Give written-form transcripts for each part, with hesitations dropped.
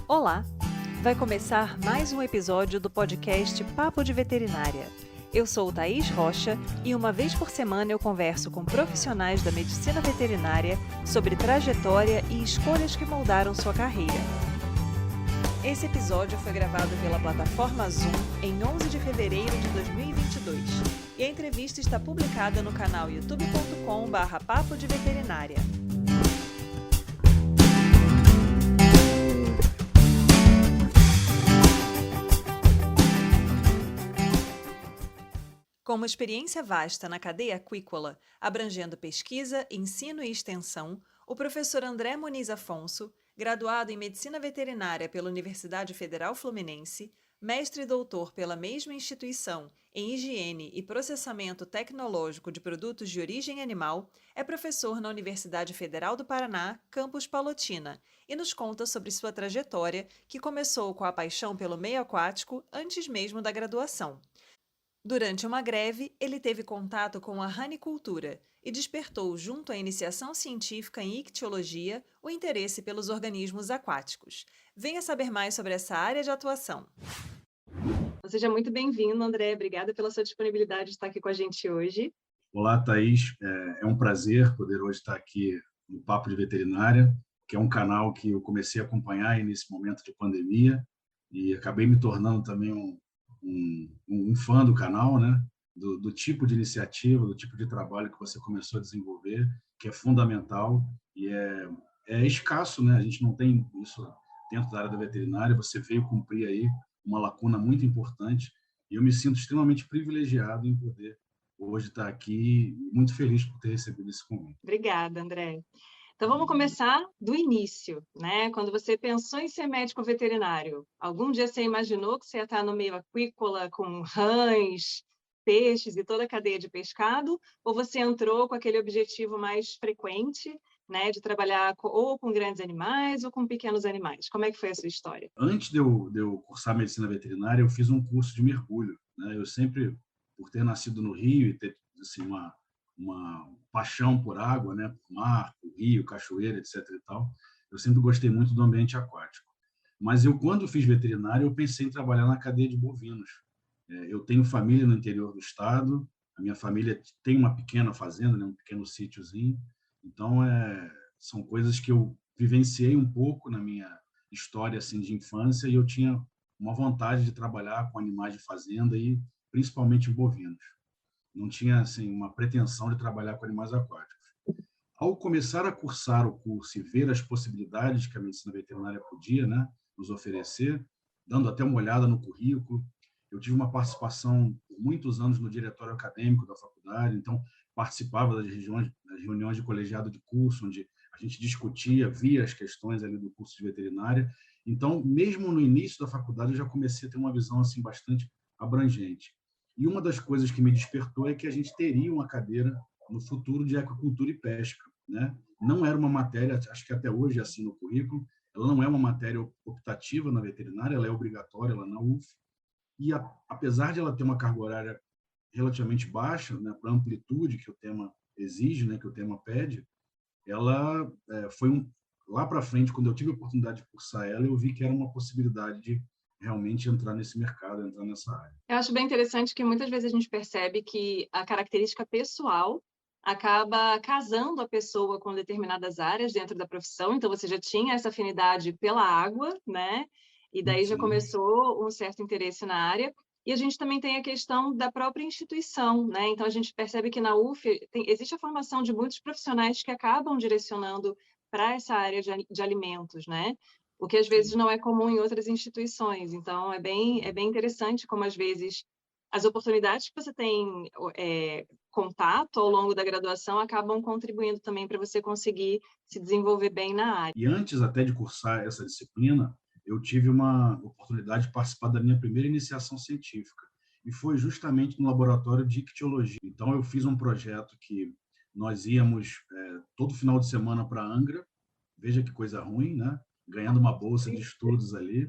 Olá! Vai começar mais um episódio do podcast Papo de Veterinária. Eu sou Thaís Rocha e uma vez por semana eu converso com profissionais da medicina veterinária sobre trajetória e escolhas que moldaram sua carreira. Esse episódio foi gravado pela plataforma Zoom em 11 de fevereiro de 2022 e a entrevista está publicada no canal youtube.com/papo de veterinária. Com uma experiência vasta na cadeia aquícola, abrangendo pesquisa, ensino e extensão, o professor André Muniz Afonso, graduado em Medicina Veterinária pela Universidade Federal Fluminense, mestre e doutor pela mesma instituição em Higiene e Processamento Tecnológico de Produtos de Origem Animal, é professor na Universidade Federal do Paraná, campus Palotina, e nos conta sobre sua trajetória, que começou com a paixão pelo meio aquático antes mesmo da graduação. Durante uma greve, ele teve contato com a ranicultura e despertou, junto à iniciação científica em ictiologia, o interesse pelos organismos aquáticos. Venha saber mais sobre essa área de atuação. Seja muito bem-vindo, André. Obrigada pela sua disponibilidade de estar aqui com a gente hoje. Olá, Thaís. É um prazer poder hoje estar aqui no Papo de Veterinária, que é um canal que eu comecei a acompanhar nesse momento de pandemia e acabei me tornando também um fã do canal, né? Do tipo de iniciativa, do tipo de trabalho que você começou a desenvolver, que é fundamental e é escasso, né? A gente não tem isso dentro da área da veterinária. Você veio cumprir aí uma lacuna muito importante e eu me sinto extremamente privilegiado em poder hoje estar aqui, muito feliz por ter recebido esse convite. Obrigada, André. Então, vamos começar do início, né? Quando você pensou em ser médico veterinário, algum dia você imaginou que você ia estar no meio aquícola com rãs, peixes e toda a cadeia de pescado? Ou você entrou com aquele objetivo mais frequente, né, de trabalhar ou com grandes animais ou com pequenos animais? Como é que foi a sua história? Antes de eu cursar medicina veterinária, eu fiz um curso de mergulho, né? Eu sempre, por ter nascido no Rio e ter assim, uma paixão por água, né, por mar, por rio, cachoeira, etc. e tal. Eu sempre gostei muito do ambiente aquático. Mas eu, quando fiz veterinário, eu pensei em trabalhar na cadeia de bovinos. Eu tenho família no interior do estado, a minha família tem uma pequena fazenda, né, um pequeno sítiozinho. Então, são coisas que eu vivenciei um pouco na minha história assim de infância e eu tinha uma vontade de trabalhar com animais de fazenda e principalmente bovinos. Não tinha assim uma pretensão de trabalhar com animais aquáticos. Ao começar a cursar o curso e ver as possibilidades que a medicina veterinária podia, né, nos oferecer, dando até uma olhada no currículo, eu tive uma participação por muitos anos no diretório acadêmico da faculdade, então participava das reuniões de colegiado de curso, onde a gente discutia, via as questões ali do curso de veterinária. Então, mesmo no início da faculdade, eu já comecei a ter uma visão assim bastante abrangente. E uma das coisas que me despertou é que a gente teria uma cadeira no futuro de aquicultura e pesca, né? Não era uma matéria, acho que até hoje é assim no currículo, ela não é uma matéria optativa na veterinária, ela é obrigatória lá na UF, e apesar de ela ter uma carga horária relativamente baixa, né, para a amplitude que o tema exige, né, que o tema pede, ela foi lá para frente, quando eu tive a oportunidade de cursar ela, eu vi que era uma possibilidade de realmente entrar nesse mercado, entrar nessa área. Eu acho bem interessante que muitas vezes a gente percebe que a característica pessoal acaba casando a pessoa com determinadas áreas dentro da profissão. Então, você já tinha essa afinidade pela água, né? E daí já Sim. começou um certo interesse na área. E a gente também tem a questão da própria instituição, né? Então, a gente percebe que na UF existe a formação de muitos profissionais que acabam direcionando para essa área de alimentos, né? O que às vezes não é comum em outras instituições. Então, é bem interessante como, às vezes, as oportunidades que você tem contato ao longo da graduação acabam contribuindo também para você conseguir se desenvolver bem na área. E antes até de cursar essa disciplina, eu tive uma oportunidade de participar da minha primeira iniciação científica. E foi justamente no laboratório de ictiologia. Então, eu fiz um projeto que nós íamos todo final de semana para Angra, veja que coisa ruim, né? Ganhando uma bolsa de estudos ali.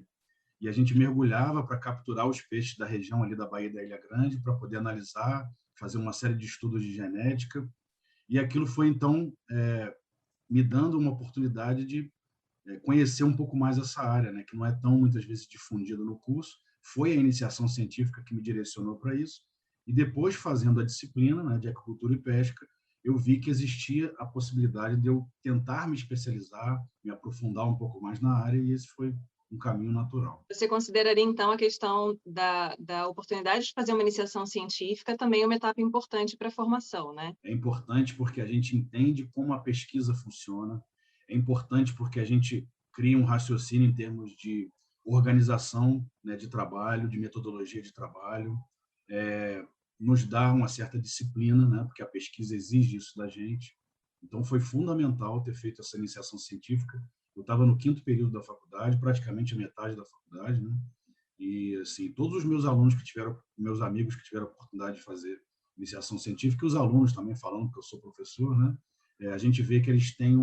E a gente mergulhava para capturar os peixes da região ali da Baía da Ilha Grande, para poder analisar, fazer uma série de estudos de genética. E aquilo foi, então, me dando uma oportunidade de conhecer um pouco mais essa área, né, que não é tão muitas vezes difundida no curso. Foi a iniciação científica que me direcionou para isso. E depois, fazendo a disciplina, né, de aquicultura e pesca, eu vi que existia a possibilidade de eu tentar me especializar, me aprofundar um pouco mais na área, e esse foi um caminho natural. Você consideraria, então, a questão da oportunidade de fazer uma iniciação científica também uma etapa importante para a formação, né? É importante porque a gente entende como a pesquisa funciona, é importante porque a gente cria um raciocínio em termos de organização, né, de trabalho, de metodologia de trabalho, nos dá uma certa disciplina, né, porque a pesquisa exige isso da gente. Então, foi fundamental ter feito essa iniciação científica. Eu estava no 5º período da faculdade, praticamente a metade da faculdade, né? E, assim, todos os meus alunos que tiveram, meus amigos que tiveram a oportunidade de fazer iniciação científica, e os alunos também, falando que eu sou professor, né? A gente vê que eles têm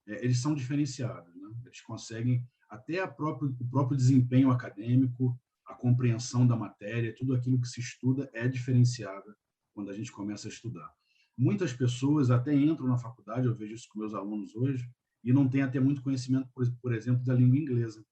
eles são diferenciados, né? Eles conseguem até o próprio desempenho acadêmico, a compreensão da matéria, tudo aquilo que se estuda é diferenciado quando a gente começa a estudar. Muitas pessoas até entram na faculdade, eu vejo isso com meus alunos hoje, e não têm até muito conhecimento, por exemplo, da língua inglesa,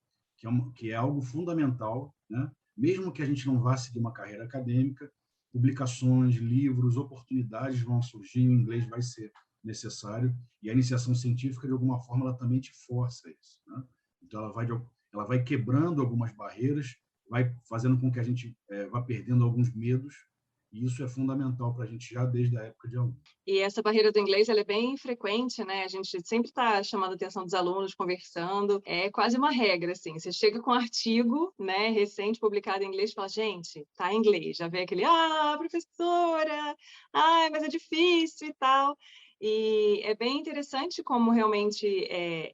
que é algo fundamental, né? Mesmo que a gente não vá seguir uma carreira acadêmica, publicações, livros, oportunidades vão surgir, o inglês vai ser necessário, e a iniciação científica, de alguma forma, ela também te força isso, né? Então, ela vai quebrando algumas barreiras, vai fazendo com que a gente vá perdendo alguns medos, e isso é fundamental para a gente já desde a época de aluno. E essa barreira do inglês, ela é bem frequente, né? A gente sempre está chamando a atenção dos alunos, conversando. É quase uma regra, assim. Você chega com um artigo, né, recente, publicado em inglês, e fala, gente, tá em inglês. Já vem aquele, professora, mas é difícil e tal. E é bem interessante como realmente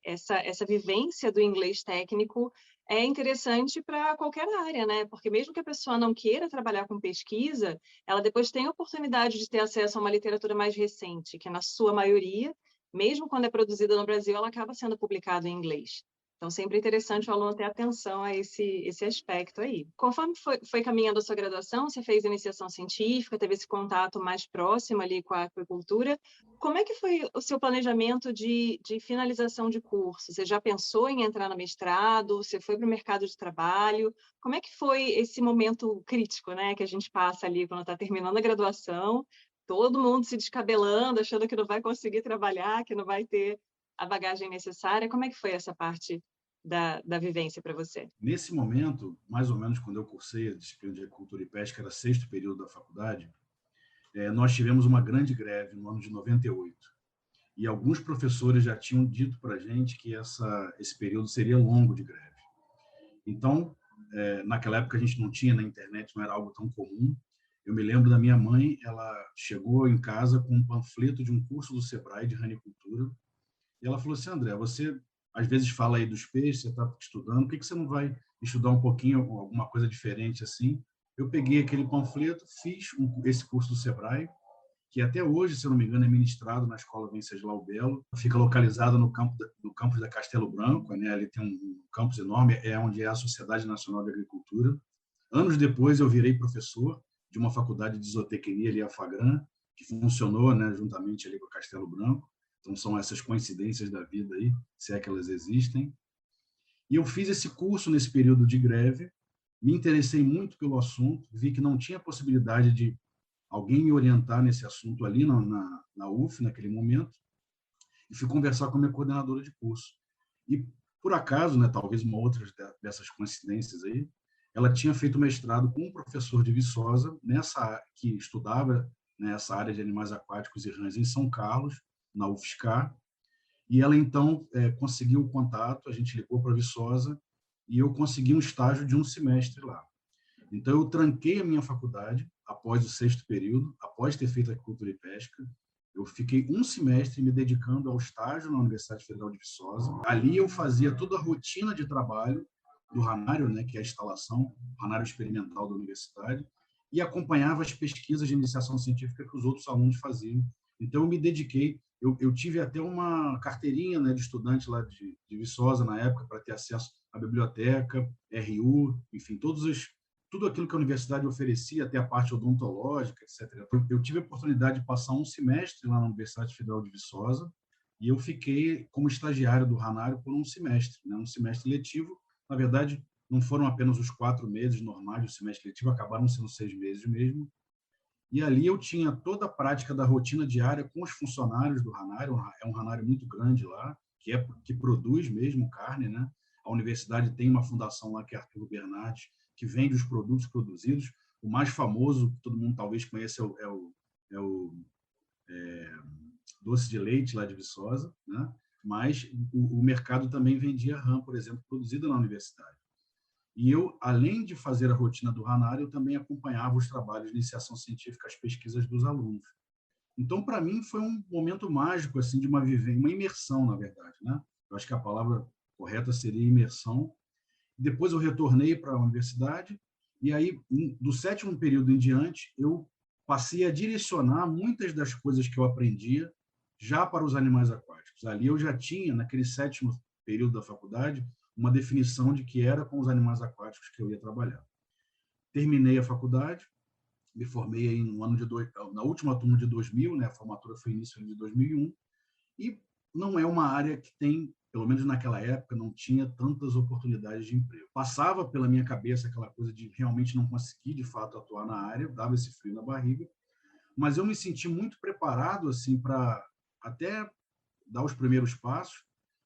essa vivência do inglês técnico é interessante para qualquer área, né? Porque mesmo que a pessoa não queira trabalhar com pesquisa, ela depois tem a oportunidade de ter acesso a uma literatura mais recente, que na sua maioria, mesmo quando é produzida no Brasil, ela acaba sendo publicada em inglês. Então, sempre é interessante o aluno ter atenção a esse aspecto aí. Conforme foi caminhando a sua graduação, você fez iniciação científica, teve esse contato mais próximo ali com a aquicultura. Como é que foi o seu planejamento de finalização de curso? Você já pensou em entrar no mestrado? Você foi para o mercado de trabalho? Como é que foi esse momento crítico, né, que a gente passa ali quando está terminando a graduação, todo mundo se descabelando, achando que não vai conseguir trabalhar, que não vai ter a bagagem necessária? Como é que foi essa parte da vivência para você? Nesse momento, mais ou menos quando eu cursei a disciplina de agricultura e pesca, era 6º período da faculdade, nós tivemos uma grande greve no ano de 98. E alguns professores já tinham dito para a gente que esse período seria longo de greve. Então, naquela época a gente não tinha na internet, não era algo tão comum. Eu me lembro da minha mãe, ela chegou em casa com um panfleto de um curso do Sebrae de ranicultura, e ela falou assim, André, você às vezes fala aí dos peixes, você está estudando, por que você não vai estudar um pouquinho, alguma coisa diferente assim? Eu peguei aquele panfleto, fiz esse curso do Sebrae, que até hoje, se eu não me engano, é ministrado na Escola Venceslau Belo. Fica localizado no campus da Castelo Branco, né? Ali tem um campus enorme, é onde é a Sociedade Nacional de Agricultura. Anos depois, eu virei professor de uma faculdade de zootecnia ali, a Fagran, que funcionou, né, juntamente ali com a Castelo Branco. Então, são essas coincidências da vida aí, se é que elas existem. E eu fiz esse curso nesse período de greve, me interessei muito pelo assunto, vi que não tinha possibilidade de alguém me orientar nesse assunto ali na UF, naquele momento, e fui conversar com a minha coordenadora de curso. E, por acaso, né, talvez uma outra dessas coincidências aí, ela tinha feito mestrado com um professor de Viçosa, que estudava nessa área de animais aquáticos e rãs em São Carlos, na UFSCar, e ela, então, conseguiu o contato, a gente ligou para Viçosa, e eu consegui um estágio de um semestre lá. Então, eu tranquei a minha faculdade após o 6º período, após ter feito agricultura e pesca. Eu fiquei um semestre me dedicando ao estágio na Universidade Federal de Viçosa. Ali eu fazia toda a rotina de trabalho do ranário, né, que é a instalação, ranário experimental da universidade, e acompanhava as pesquisas de iniciação científica que os outros alunos faziam. Então, eu me dediquei. Eu tive até uma carteirinha, né, de estudante lá de Viçosa, na época, para ter acesso à biblioteca, RU, enfim, tudo aquilo que a universidade oferecia, até a parte odontológica, etc. Eu tive a oportunidade de passar um semestre lá na Universidade Federal de Viçosa, E eu fiquei como estagiário do Ranário por um semestre, né? Um semestre letivo. Na verdade, não foram apenas os 4 meses normais do semestre letivo, acabaram sendo 6 meses mesmo. E ali eu tinha toda a prática da rotina diária com os funcionários do Ranário. É um Ranário muito grande lá, que produz mesmo carne, né? A universidade tem uma fundação lá que é Arthur Bernardes, que vende os produtos produzidos. O mais famoso, que todo mundo talvez conheça, é o doce de leite lá de Viçosa, né? Mas o mercado também vendia rã, por exemplo, produzida na universidade. E eu, além de fazer a rotina do Ranário, eu também acompanhava os trabalhos de iniciação científica, as pesquisas dos alunos. Então, para mim, foi um momento mágico assim de uma imersão, na verdade, né? Eu acho que a palavra correta seria imersão. Depois eu retornei para a universidade e aí, do 7º período em diante, eu passei a direcionar muitas das coisas que eu aprendia já para os animais aquáticos. Ali eu já tinha, naquele 7º período da faculdade, uma definição de que era com os animais aquáticos que eu ia trabalhar. Terminei a faculdade, me formei aí no ano na última turma de 2000, né? A formatura foi início de 2001, e não é uma área que tem, pelo menos naquela época, não tinha tantas oportunidades de emprego. Passava pela minha cabeça aquela coisa de realmente não conseguir, de fato, atuar na área, dava esse frio na barriga, mas eu me senti muito preparado assim para até dar os primeiros passos,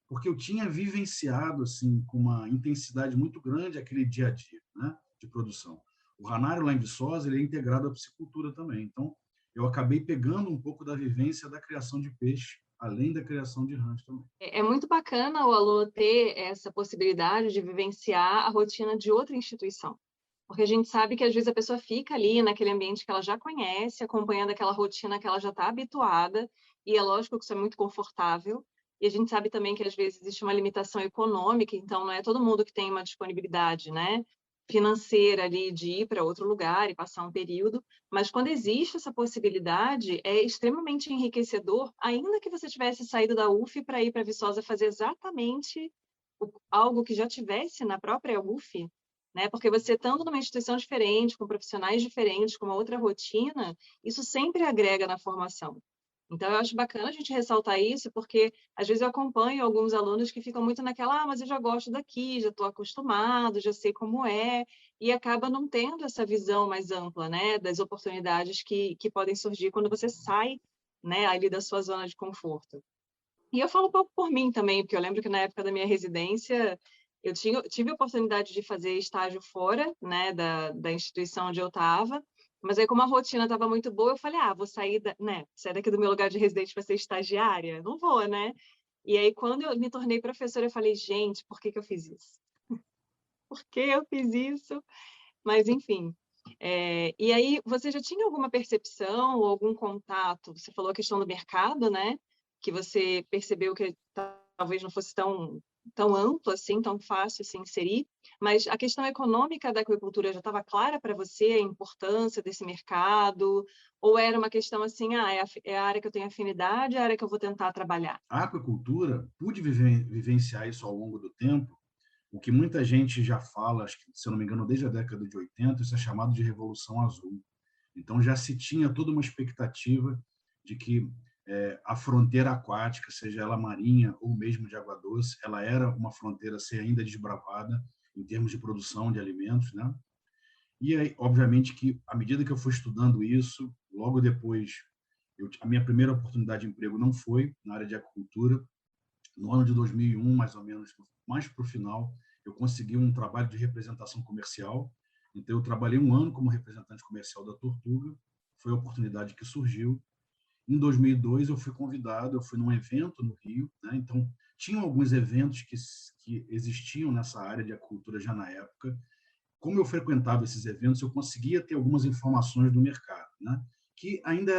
porque eu tinha vivenciado assim com uma intensidade muito grande aquele dia a dia, né, de produção. O Ranário lá em Viçosa, ele é integrado à piscicultura também. Então, eu acabei pegando um pouco da vivência da criação de peixe, além da criação de rãs também. É muito bacana o aluno ter essa possibilidade de vivenciar a rotina de outra instituição. Porque a gente sabe que, às vezes, a pessoa fica ali naquele ambiente que ela já conhece, acompanhando aquela rotina que ela já está habituada, e é lógico que isso é muito confortável. E a gente sabe também que, às vezes, existe uma limitação econômica, então não é todo mundo que tem uma disponibilidade, né, financeira ali de ir para outro lugar e passar um período, mas quando existe essa possibilidade, é extremamente enriquecedor, ainda que você tivesse saído da UF para ir para Viçosa fazer exatamente algo que já tivesse na própria UF, né? Porque você estando numa instituição diferente, com profissionais diferentes, com uma outra rotina, isso sempre agrega na formação. Então, eu acho bacana a gente ressaltar isso, porque às vezes eu acompanho alguns alunos que ficam muito naquela, mas eu já gosto daqui, já estou acostumado, já sei como é, e acaba não tendo essa visão mais ampla, né, das oportunidades que podem surgir quando você sai, né, ali da sua zona de conforto. E eu falo um pouco por mim também, porque eu lembro que na época da minha residência, tive a oportunidade de fazer estágio fora, né, da instituição onde eu estava, mas aí como a rotina estava muito boa, eu falei, vou sair, sair daqui do meu lugar de residente para ser estagiária? Não vou, né? E aí, quando eu me tornei professora, eu falei, gente, por que que eu fiz isso? Por que eu fiz isso? Mas, enfim. E aí, você já tinha alguma percepção ou algum contato? Você falou a questão do mercado, né? Que você percebeu que talvez não fosse tão amplo assim, tão fácil se inserir, mas a questão econômica da aquicultura já estava clara para você, a importância desse mercado? Ou era uma questão assim, é a área que eu tenho afinidade, é a área que eu vou tentar trabalhar? A aquicultura, pude vivenciar isso ao longo do tempo. O que muita gente já fala, acho que, se eu não me engano, desde a década de 80, isso é chamado de Revolução Azul. Então, já se tinha toda uma expectativa de que a fronteira aquática, seja ela marinha ou mesmo de água doce, ela era uma fronteira a ser ainda desbravada em termos de produção de alimentos, né? E aí, obviamente, que à medida que eu fui estudando isso, logo depois, a minha primeira oportunidade de emprego não foi na área de aquicultura. No ano de 2001, mais ou menos, mais para o final, eu consegui um trabalho de representação comercial. Então, eu trabalhei um ano como representante comercial da Tortuga. Foi a oportunidade que surgiu. Em 2002, eu fui convidado, eu fui num evento no Rio, né? Então, tinham alguns eventos que existiam nessa área de aquicultura já na época. Como eu frequentava esses eventos, eu conseguia ter algumas informações do mercado, né? Que ainda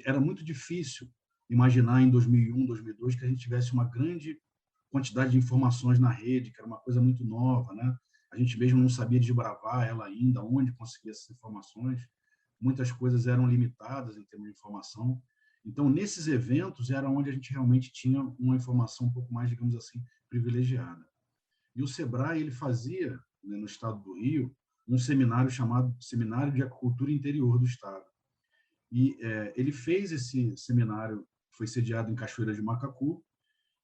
era muito difícil imaginar em 2001, 2002 que a gente tivesse uma grande quantidade de informações na rede, que era uma coisa muito nova, né? A gente mesmo não sabia desbravar ela ainda, onde conseguir essas informações. Muitas coisas eram limitadas em termos de informação. Então, nesses eventos era onde a gente realmente tinha uma informação um pouco mais, digamos assim, privilegiada. E o Sebrae, ele fazia, né, no estado do Rio, um seminário chamado Seminário de Aquicultura Interior do Estado. E ele fez esse seminário, foi sediado em Cachoeira de Macacu,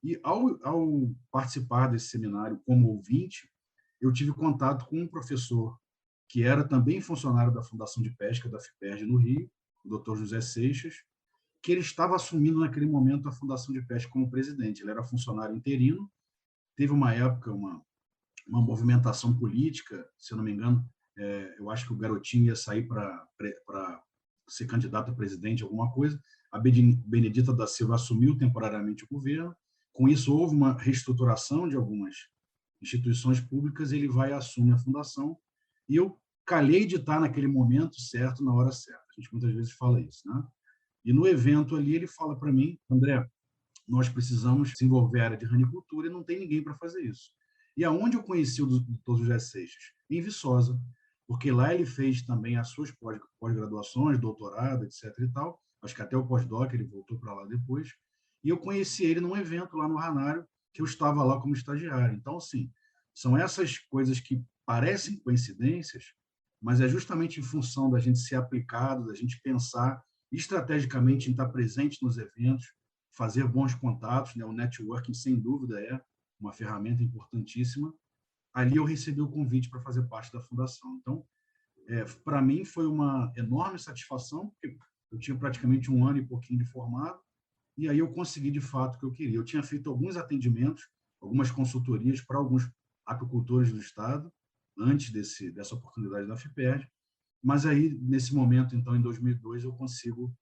E, ao participar desse seminário como ouvinte, eu tive contato com um professor que era também funcionário da Fundação de Pesca da FIPERJ no Rio, o Dr. José Seixas, que ele estava assumindo naquele momento a Fundação de Pesca como presidente. Ele era funcionário interino, teve uma época, uma movimentação política, se eu não me engano, eu acho que o Garotinho ia sair para ser candidato a presidente, alguma coisa. A Benedita da Silva assumiu temporariamente o governo. Com isso, houve uma reestruturação de algumas instituições públicas, ele vai e assume a fundação. E eu calhei de estar naquele momento certo, na hora certa. A gente muitas vezes fala isso, né? E no evento ali, ele fala para mim: André, nós precisamos desenvolver a área de ranicultura e não tem ninguém para fazer isso. E aonde eu conheci o Dr. José Seixas? Em Viçosa, porque lá ele fez também as suas pós-graduações, doutorado, etc. e tal. Acho que até o pós-doc, ele voltou para lá depois. E eu conheci ele num evento lá no Ranário, que eu estava lá como estagiário. Então, assim, são essas coisas que parecem coincidências, mas é justamente em função da gente ser aplicado, da gente pensar estrategicamente em estar presente nos eventos, fazer bons contatos, né? O networking, sem dúvida, é uma ferramenta importantíssima. Ali eu recebi o convite para fazer parte da fundação. Então, para mim foi uma enorme satisfação, porque eu tinha praticamente um ano e pouquinho de formado, e aí eu consegui de fato o que eu queria. Eu tinha feito alguns atendimentos, algumas consultorias para alguns apicultores do estado, antes dessa oportunidade da FIPERJ, mas aí, nesse momento, então, em 2002, eu consigo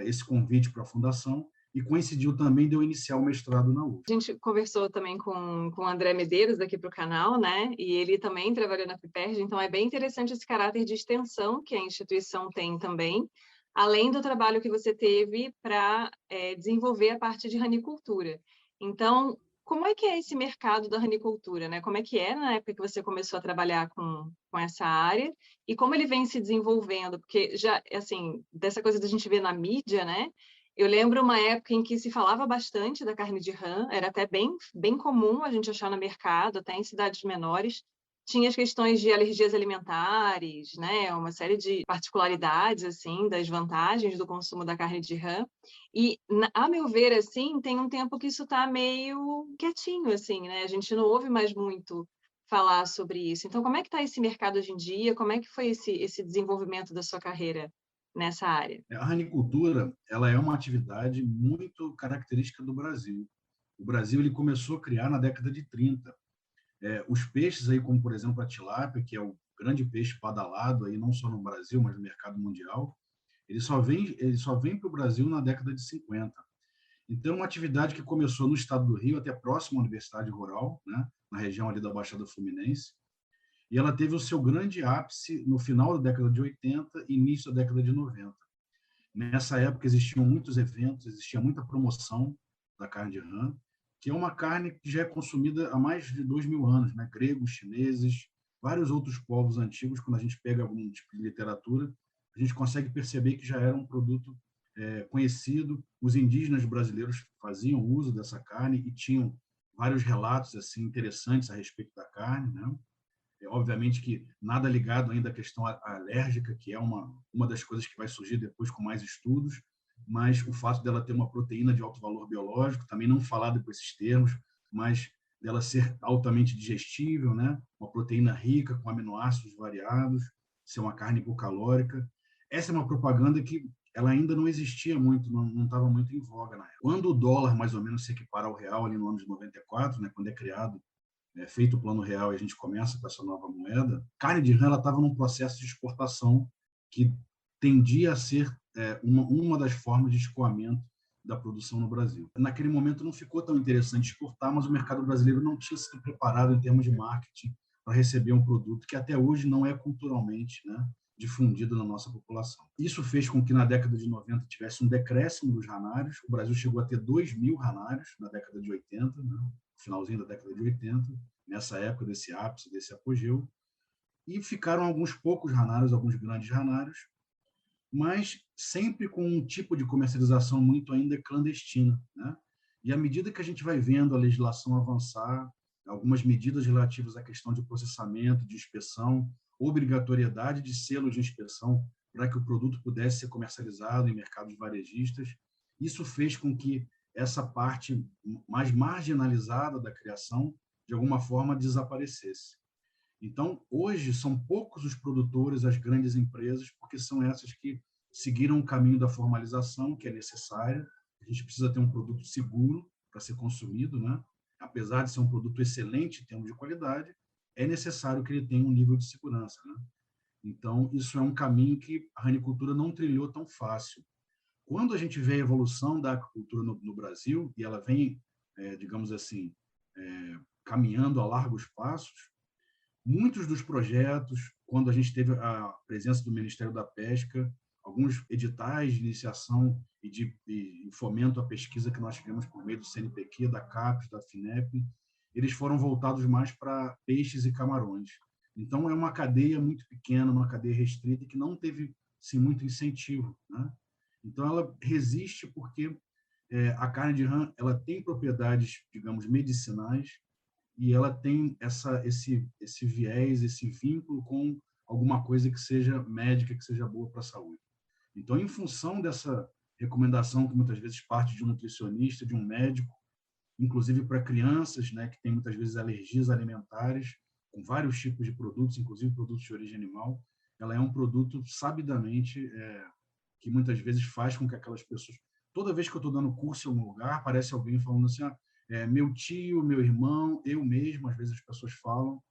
esse convite para a fundação, e coincidiu também de eu iniciar o mestrado na UF. A gente conversou também com o André Medeiros, daqui para o canal, né? E ele também trabalhou na FIPERJ, então é bem interessante esse caráter de extensão que a instituição tem também, além do trabalho que você teve para desenvolver a parte de ranicultura. Então, como é que é esse mercado da ranicultura, né? Como é que era na época que você começou a trabalhar com essa área e como ele vem se desenvolvendo? Porque já, assim, dessa coisa da gente ver na mídia, né? Eu lembro uma época em que se falava bastante da carne de rã, era até bem comum a gente achar no mercado, até em cidades menores. Tinha as questões de alergias alimentares, né? Uma série de particularidades, assim, das vantagens do consumo da carne de rã. E, a meu ver, assim, tem um tempo que isso está meio quietinho, assim, né? A gente não ouve mais muito falar sobre isso. Então, como é que está esse mercado hoje em dia? Como é que foi esse desenvolvimento da sua carreira nessa área? A ranicultura, ela é uma atividade muito característica do Brasil. O Brasil ele começou a criar na década de 30. Os peixes aí, como por exemplo a tilápia, que é o grande peixe badalado aí não só no Brasil, mas no mercado mundial, ele só vem para o Brasil na década de 50. Então, uma atividade que começou no estado do Rio, até próximo à Universidade Rural, né, na região ali da Baixada Fluminense, e ela teve o seu grande ápice no final da década de 80 e início da década de 90. Nessa época existiam muitos eventos, existia muita promoção da carne de rã, que é uma carne que já é consumida há mais de 2.000 anos, né? Gregos, chineses, vários outros povos antigos. Quando a gente pega algum tipo de literatura, a gente consegue perceber que já era um produto conhecido. Os indígenas brasileiros faziam uso dessa carne e tinham vários relatos assim interessantes a respeito da carne, né? Obviamente que nada ligado ainda à questão alérgica, que é uma das coisas que vai surgir depois com mais estudos, mas o fato dela ter uma proteína de alto valor biológico, também não falado com esses termos, mas dela ser altamente digestível, né? Uma proteína rica, com aminoácidos variados, ser uma carne hipocalórica. Essa é uma propaganda que ela ainda não existia muito, não estava muito em voga na época. Quando o dólar mais ou menos se equipara ao real ali no ano de 94, né, quando é criado feito o Plano Real e a gente começa com essa nova moeda, carne de rã estava num processo de exportação que tendia a ser uma das formas de escoamento da produção no Brasil. Naquele momento não ficou tão interessante exportar, mas o mercado brasileiro não tinha sido preparado em termos de marketing para receber um produto que até hoje não é culturalmente, né, difundido na nossa população. Isso fez com que na década de 90 tivesse um decréscimo dos ranários. O Brasil chegou a ter 2.000 ranários na década de 80, né? Finalzinho da década de 80, nessa época desse ápice, desse apogeu, e ficaram alguns poucos ranários, alguns grandes ranários, mas sempre com um tipo de comercialização muito ainda clandestina, né? E à medida que a gente vai vendo a legislação avançar, algumas medidas relativas à questão de processamento, de inspeção, obrigatoriedade de selo de inspeção para que o produto pudesse ser comercializado em mercados varejistas, isso fez com que essa parte mais marginalizada da criação, de alguma forma, desaparecesse. Então, hoje, são poucos os produtores, as grandes empresas, porque são essas que seguiram o caminho da formalização, que é necessária. A gente precisa ter um produto seguro para ser consumido, né? Apesar de ser um produto excelente em termos de qualidade, é necessário que ele tenha um nível de segurança, né? Então, isso é um caminho que a ranicultura não trilhou tão fácil. Quando a gente vê a evolução da agricultura no Brasil, e ela vem, digamos assim, caminhando a largos passos, muitos dos projetos, quando a gente teve a presença do Ministério da Pesca, alguns editais de iniciação e fomento à pesquisa que nós tivemos por meio do CNPq, da CAPES, da FINEP, eles foram voltados mais para peixes e camarões. Então, é uma cadeia muito pequena, uma cadeia restrita, que não teve sim, muito incentivo, né? Então, ela resiste porque a carne de rã ela tem propriedades, digamos, medicinais, e ela tem esse viés, esse vínculo com alguma coisa que seja médica, que seja boa para a saúde. Então, em função dessa recomendação, que muitas vezes parte de um nutricionista, de um médico, inclusive para crianças, né, que têm muitas vezes alergias alimentares, com vários tipos de produtos, inclusive produtos de origem animal, ela é um produto sabidamente que muitas vezes faz com que aquelas pessoas... Toda vez que eu estou dando curso em algum lugar, aparece alguém falando assim, meu tio, meu irmão, eu mesmo, às vezes as pessoas falam,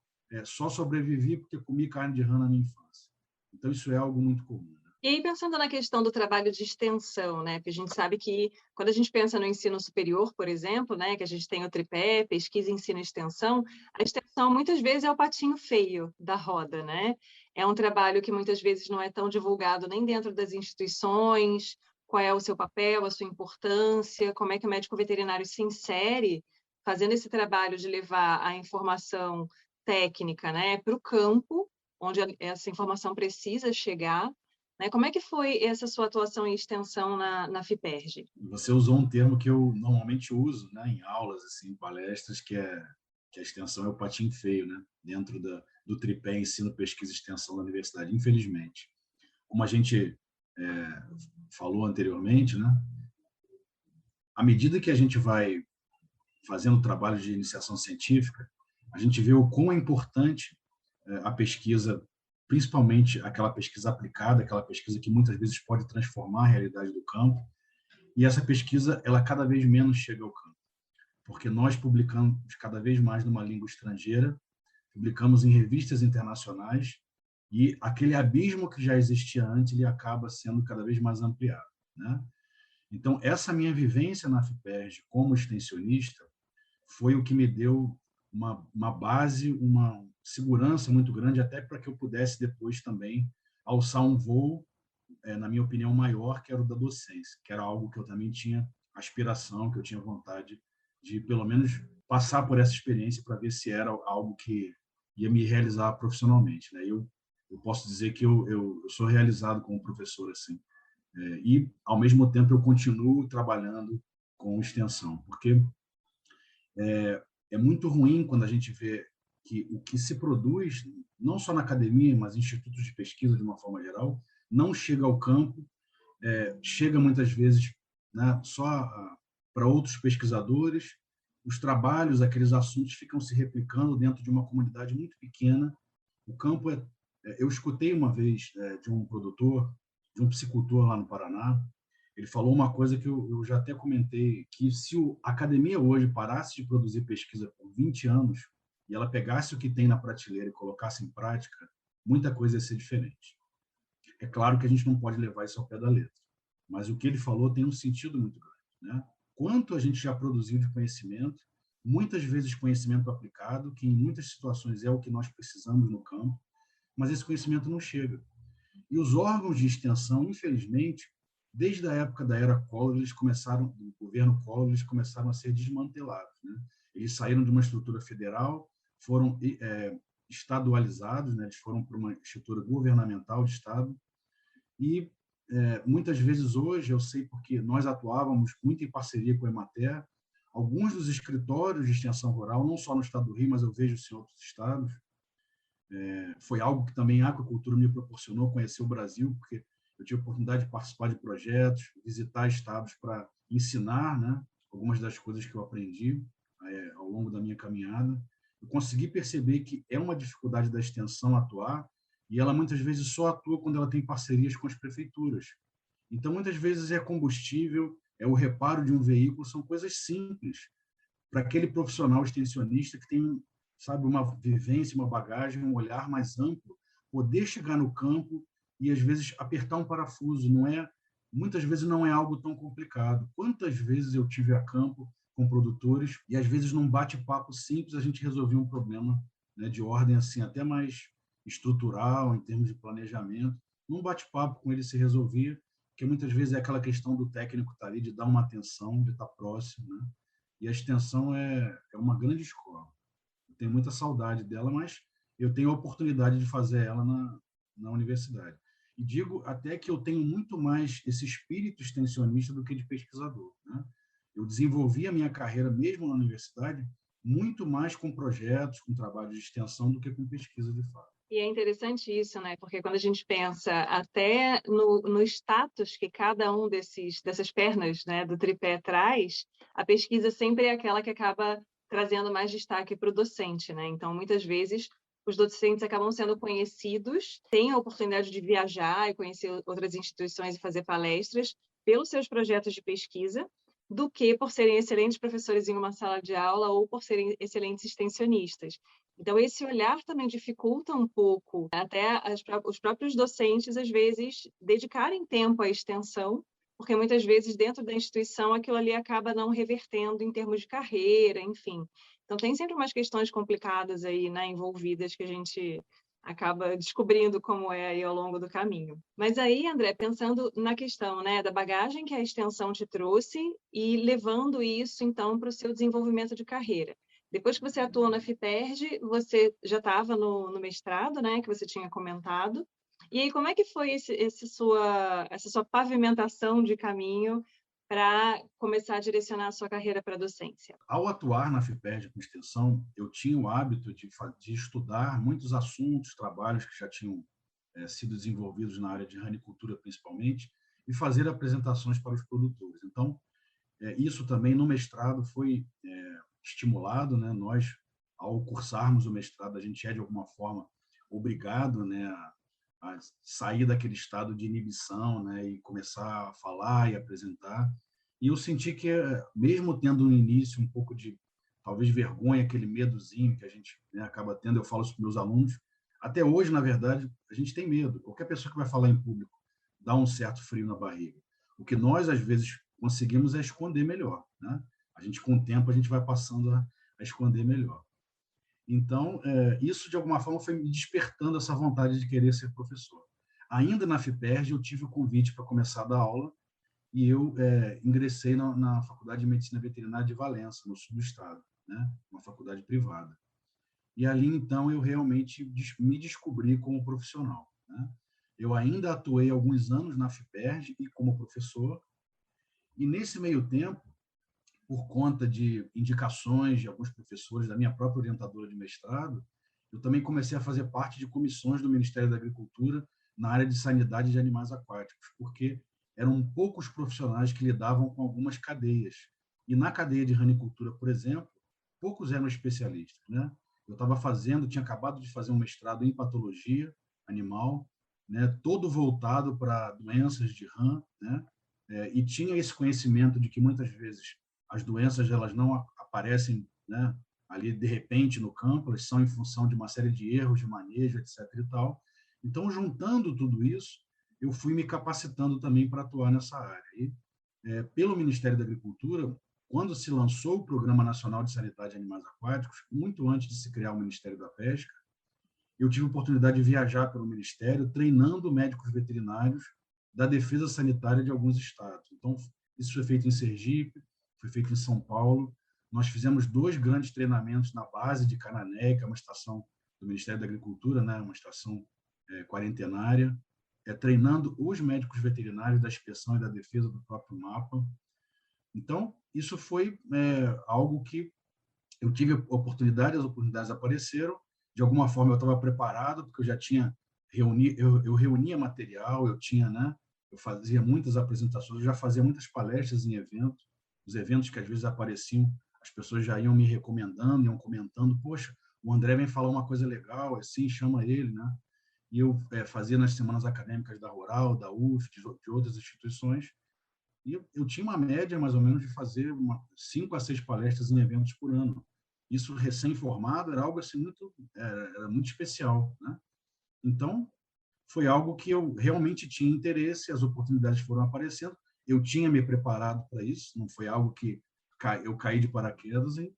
só sobrevivi porque comi carne de rã na minha infância. Então, isso é algo muito comum. E aí, pensando na questão do trabalho de extensão, né, porque a gente sabe que, quando a gente pensa no ensino superior, por exemplo, né, que a gente tem o tripé, pesquisa, ensino e extensão, a extensão, muitas vezes, é o patinho feio da roda, né? É um trabalho que, muitas vezes, não é tão divulgado nem dentro das instituições, qual é o seu papel, a sua importância, como é que o médico veterinário se insere fazendo esse trabalho de levar a informação técnica, né, para o campo, onde essa informação precisa chegar, né? Como é que foi essa sua atuação em extensão na FIPERJ? Você usou um termo que eu normalmente uso, né, em aulas, assim, em palestras, que a extensão é o patinho feio, né, dentro do tripé ensino, pesquisa e extensão da universidade, infelizmente. Como a gente falou anteriormente, né, à medida que a gente vai fazendo trabalho de iniciação científica, a gente vê o quão é importante a pesquisa, principalmente aquela pesquisa aplicada, aquela pesquisa que muitas vezes pode transformar a realidade do campo, e essa pesquisa, ela cada vez menos chega ao campo, porque nós publicamos cada vez mais numa língua estrangeira, publicamos em revistas internacionais, e aquele abismo que já existia antes, ele acaba sendo cada vez mais ampliado, né? Então, essa minha vivência na FIPERJ como extensionista foi o que me deu uma base, uma segurança muito grande, até para que eu pudesse depois também alçar um voo, na minha opinião, maior, que era o da docência, que era algo que eu também tinha aspiração, que eu tinha vontade de, pelo menos, passar por essa experiência para ver se era algo que ia me realizar profissionalmente, né? Eu posso dizer que eu sou realizado como professor, assim. E, ao mesmo tempo, eu continuo trabalhando com extensão, porque é muito ruim quando a gente vê que o que se produz, não só na academia, mas em institutos de pesquisa, de uma forma geral, não chega ao campo, chega muitas vezes, né, só para outros pesquisadores. Os trabalhos, aqueles assuntos ficam se replicando dentro de uma comunidade muito pequena. O campo eu escutei uma vez de um produtor, de um psicultor lá no Paraná. Ele falou uma coisa que eu já até comentei, que se a academia hoje parasse de produzir pesquisa por 20 anos e ela pegasse o que tem na prateleira e colocasse em prática, muita coisa ia ser diferente. É claro que a gente não pode levar isso ao pé da letra, mas o que ele falou tem um sentido muito grande, né? Quanto a gente já produziu de conhecimento, muitas vezes conhecimento aplicado, que em muitas situações é o que nós precisamos no campo, mas esse conhecimento não chega. E os órgãos de extensão, infelizmente, desde a época da era Collor, do governo Collor, eles começaram a ser desmantelados, né? Eles saíram de uma estrutura federal, foram estadualizados, né? Eles foram para uma estrutura governamental de Estado, e muitas vezes hoje, eu sei porque nós atuávamos muito em parceria com a Emater, alguns dos escritórios de extensão rural, não só no estado do Rio, mas eu vejo isso em outros estados, foi algo que também a aquacultura me proporcionou, conhecer o Brasil, porque eu tive a oportunidade de participar de projetos, visitar estados para ensinar, né, algumas das coisas que eu aprendi ao longo da minha caminhada. Eu consegui perceber que é uma dificuldade da extensão atuar, e ela muitas vezes só atua quando ela tem parcerias com as prefeituras. Então, muitas vezes é combustível, é o reparo de um veículo, são coisas simples para aquele profissional extensionista que tem, sabe, uma vivência, uma bagagem, um olhar mais amplo, poder chegar no campo e, às vezes, apertar um parafuso. Muitas vezes não é algo tão complicado. Quantas vezes eu tive a campo com produtores e, às vezes, num bate-papo simples, a gente resolvia um problema, né, de ordem assim, até mais estrutural, em termos de planejamento. Num bate-papo com ele se resolvia, que muitas vezes é aquela questão do técnico estar ali, de dar uma atenção, de estar próximo, né? E a extensão é uma grande escola. Eu tenho muita saudade dela, mas eu tenho a oportunidade de fazer ela na universidade. E digo até que eu tenho muito mais esse espírito extensionista do que de pesquisador, né? Eu desenvolvi a minha carreira, mesmo na universidade, muito mais com projetos, com trabalhos de extensão, do que com pesquisa de fato. E é interessante isso, né? Porque quando a gente pensa até no status que cada um dessas pernas, né, do tripé traz, a pesquisa sempre é aquela que acaba trazendo mais destaque para o docente, né? Então, muitas vezes, os docentes acabam sendo conhecidos, têm a oportunidade de viajar e conhecer outras instituições e fazer palestras pelos seus projetos de pesquisa, do que por serem excelentes professores em uma sala de aula ou por serem excelentes extensionistas. Então, esse olhar também dificulta um pouco até os próprios docentes, às vezes, dedicarem tempo à extensão, porque muitas vezes, dentro da instituição, aquilo ali acaba não revertendo em termos de carreira, enfim. Então, tem sempre umas questões complicadas aí, né, envolvidas, que a gente acaba descobrindo como é aí ao longo do caminho. Mas aí, André, pensando na questão, né, da bagagem que a extensão te trouxe e levando isso, então, para o seu desenvolvimento de carreira. Depois que você atuou na FIPERJ, você já estava no mestrado, né, que você tinha comentado. E aí, como é que foi essa sua pavimentação de caminho para começar a direcionar a sua carreira para a docência? Ao atuar na FIPERJ com extensão, eu tinha o hábito de estudar muitos assuntos, trabalhos que já tinham sido desenvolvidos na área de ranicultura, principalmente, e fazer apresentações para os produtores. Então, isso também no mestrado foi estimulado, né? Nós, ao cursarmos o mestrado, a gente é, de alguma forma, obrigado, né, a sair daquele estado de inibição, né, e começar a falar e apresentar. E eu senti que, mesmo tendo no início um pouco de, talvez, vergonha, aquele medozinho que a gente, né, acaba tendo, eu falo isso para os meus alunos, até hoje, na verdade, a gente tem medo. Qualquer pessoa que vai falar em público dá um certo frio na barriga. O que nós, às vezes, conseguimos é esconder melhor, né? A gente, com o tempo, a gente vai passando a esconder melhor. Então, isso, de alguma forma, foi me despertando essa vontade de querer ser professor. Ainda na FIPERJ, eu tive o convite para começar a dar aula, e eu ingressei na Faculdade de Medicina Veterinária de Valença, no sul do estado, né? Uma faculdade privada. E ali, então, eu realmente me descobri como profissional, né? Eu ainda atuei alguns anos na FIPERJ e como professor, e nesse meio tempo, por conta de indicações de alguns professores, da minha própria orientadora de mestrado, eu também comecei a fazer parte de comissões do Ministério da Agricultura na área de sanidade de animais aquáticos, porque eram poucos profissionais que lidavam com algumas cadeias. E na cadeia de ranicultura, por exemplo, poucos eram especialistas, né? Eu tinha acabado de fazer um mestrado em patologia animal, né, todo voltado para doenças de rã, né? E tinha esse conhecimento de que muitas vezes as doenças, elas não aparecem, né, ali de repente no campo, elas são em função de uma série de erros de manejo, etc. e tal. Então, juntando tudo isso, eu fui me capacitando também para atuar nessa área. E, pelo Ministério da Agricultura, quando se lançou o Programa Nacional de Sanidade de Animais Aquáticos, muito antes de se criar o Ministério da Pesca, eu tive a oportunidade de viajar pelo Ministério, treinando médicos veterinários da defesa sanitária de alguns estados. Então, isso foi feito em Sergipe, foi feito em São Paulo. Nós fizemos 2 grandes treinamentos na base de Canané, que é uma estação do Ministério da Agricultura, né, uma estação quarentenária, treinando os médicos veterinários da inspeção e da defesa do próprio MAPA. Então, isso foi algo que eu tive oportunidade, as oportunidades apareceram. De alguma forma, eu estava preparado, porque eu já tinha eu reunia material, eu fazia muitas apresentações, eu já fazia muitas palestras em eventos. os eventos que às vezes apareciam, as pessoas já iam me recomendando, iam comentando, poxa, o André vem falar uma coisa legal, assim, chama ele, né? E eu fazia nas semanas acadêmicas da Rural, da UF, de outras instituições, e eu tinha uma média, mais ou menos, de fazer 5 a 6 palestras em eventos por ano. Isso, recém-formado, era algo assim era muito especial, né? Então, foi algo que eu realmente tinha interesse, as oportunidades foram aparecendo, eu tinha me preparado para isso, não foi algo que eu caí de paraquedas e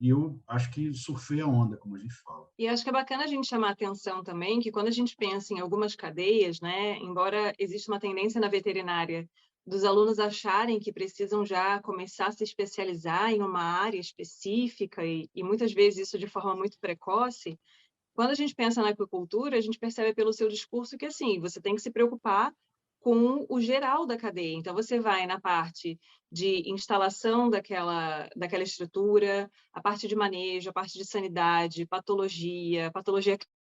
eu acho que surfei a onda, como a gente fala. E acho que é bacana a gente chamar a atenção também que quando a gente pensa em algumas cadeias, né, embora exista uma tendência na veterinária dos alunos acharem que precisam já começar a se especializar em uma área específica e muitas vezes isso de forma muito precoce, quando a gente pensa na aquicultura, a gente percebe pelo seu discurso que, assim, você tem que se preocupar com o geral da cadeia. Então, você vai na parte de instalação daquela estrutura, a parte de manejo, a parte de sanidade, patologia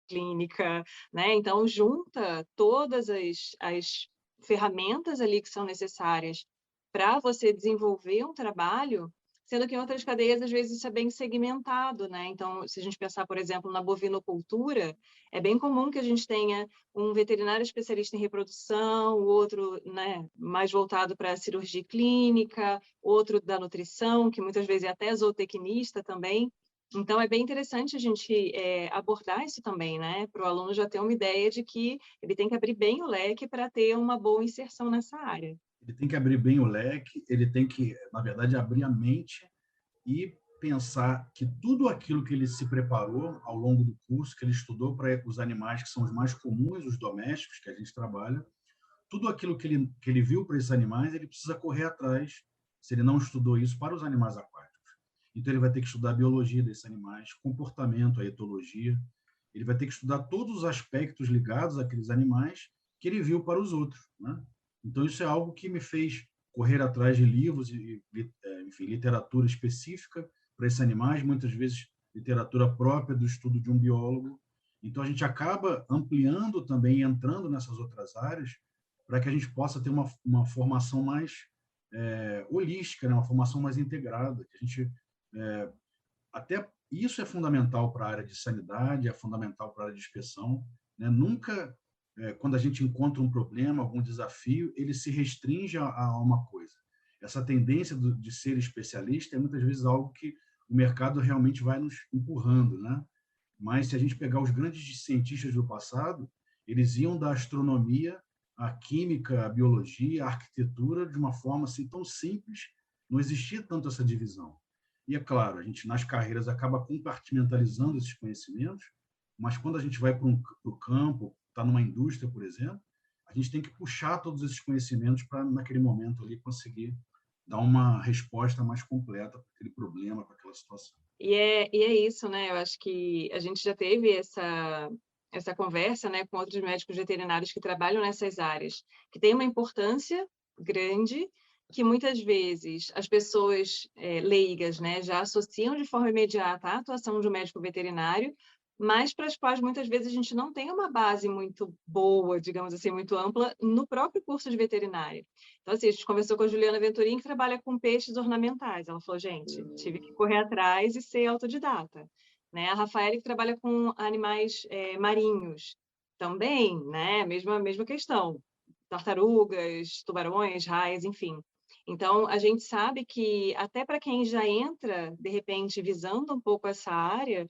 clínica, né? Então, junta todas as ferramentas ali que são necessárias para você desenvolver um trabalho, sendo que em outras cadeias, às vezes, isso é bem segmentado, né? Então, se a gente pensar, por exemplo, na bovinocultura, é bem comum que a gente tenha um veterinário especialista em reprodução, o outro, né, mais voltado para a cirurgia clínica, outro da nutrição, que muitas vezes é até zootecnista também. Então, é bem interessante a gente abordar isso também, né? Para o aluno já ter uma ideia de que ele tem que abrir bem o leque para ter uma boa inserção nessa área. Ele tem que abrir bem o leque, ele tem que, na verdade, abrir a mente e pensar que tudo aquilo que ele se preparou ao longo do curso, que ele estudou para os animais que são os mais comuns, os domésticos que a gente trabalha, tudo aquilo que ele viu para esses animais, ele precisa correr atrás, se ele não estudou isso, para os animais aquáticos. Então, ele vai ter que estudar a biologia desses animais, comportamento, a etologia, ele vai ter que estudar todos os aspectos ligados àqueles animais que ele viu para os outros, né? Então, isso é algo que me fez correr atrás de livros e enfim, literatura específica para esses animais, muitas vezes literatura própria do estudo de um biólogo. Então, a gente acaba ampliando também, entrando nessas outras áreas, para que a gente possa ter uma formação mais holística, né? Uma formação mais integrada. Que a gente, até isso é fundamental para a área de sanidade, é fundamental para a área de inspeção, né? Nunca, quando a gente encontra um problema, algum desafio, ele se restringe a uma coisa. Essa tendência de ser especialista é muitas vezes algo que o mercado realmente vai nos empurrando, né? Mas se a gente pegar os grandes cientistas do passado, eles iam da astronomia à química, à biologia, à arquitetura de uma forma assim tão simples, não existia tanto essa divisão. E é claro, a gente nas carreiras acaba compartimentalizando esses conhecimentos, mas quando a gente vai para o campo, está numa indústria, por exemplo, a gente tem que puxar todos esses conhecimentos para, naquele momento ali, conseguir dar uma resposta mais completa para aquele problema, para aquela situação. E é isso, né? Eu acho que a gente já teve essa conversa, né, com outros médicos veterinários que trabalham nessas áreas, que tem uma importância grande, que muitas vezes as pessoas leigas, né, já associam de forma imediata a atuação de um médico veterinário, mas para as quais muitas vezes a gente não tem uma base muito boa, digamos assim, muito ampla no próprio curso de veterinária. Então, assim, a gente conversou com a Juliana Venturim, que trabalha com peixes ornamentais. Ela falou, gente, tive que correr atrás e ser autodidata. Né? A Rafaela, que trabalha com animais marinhos, também, né? Mesma questão. Tartarugas, tubarões, raias, enfim. Então, a gente sabe que até para quem já entra, de repente, visando um pouco essa área,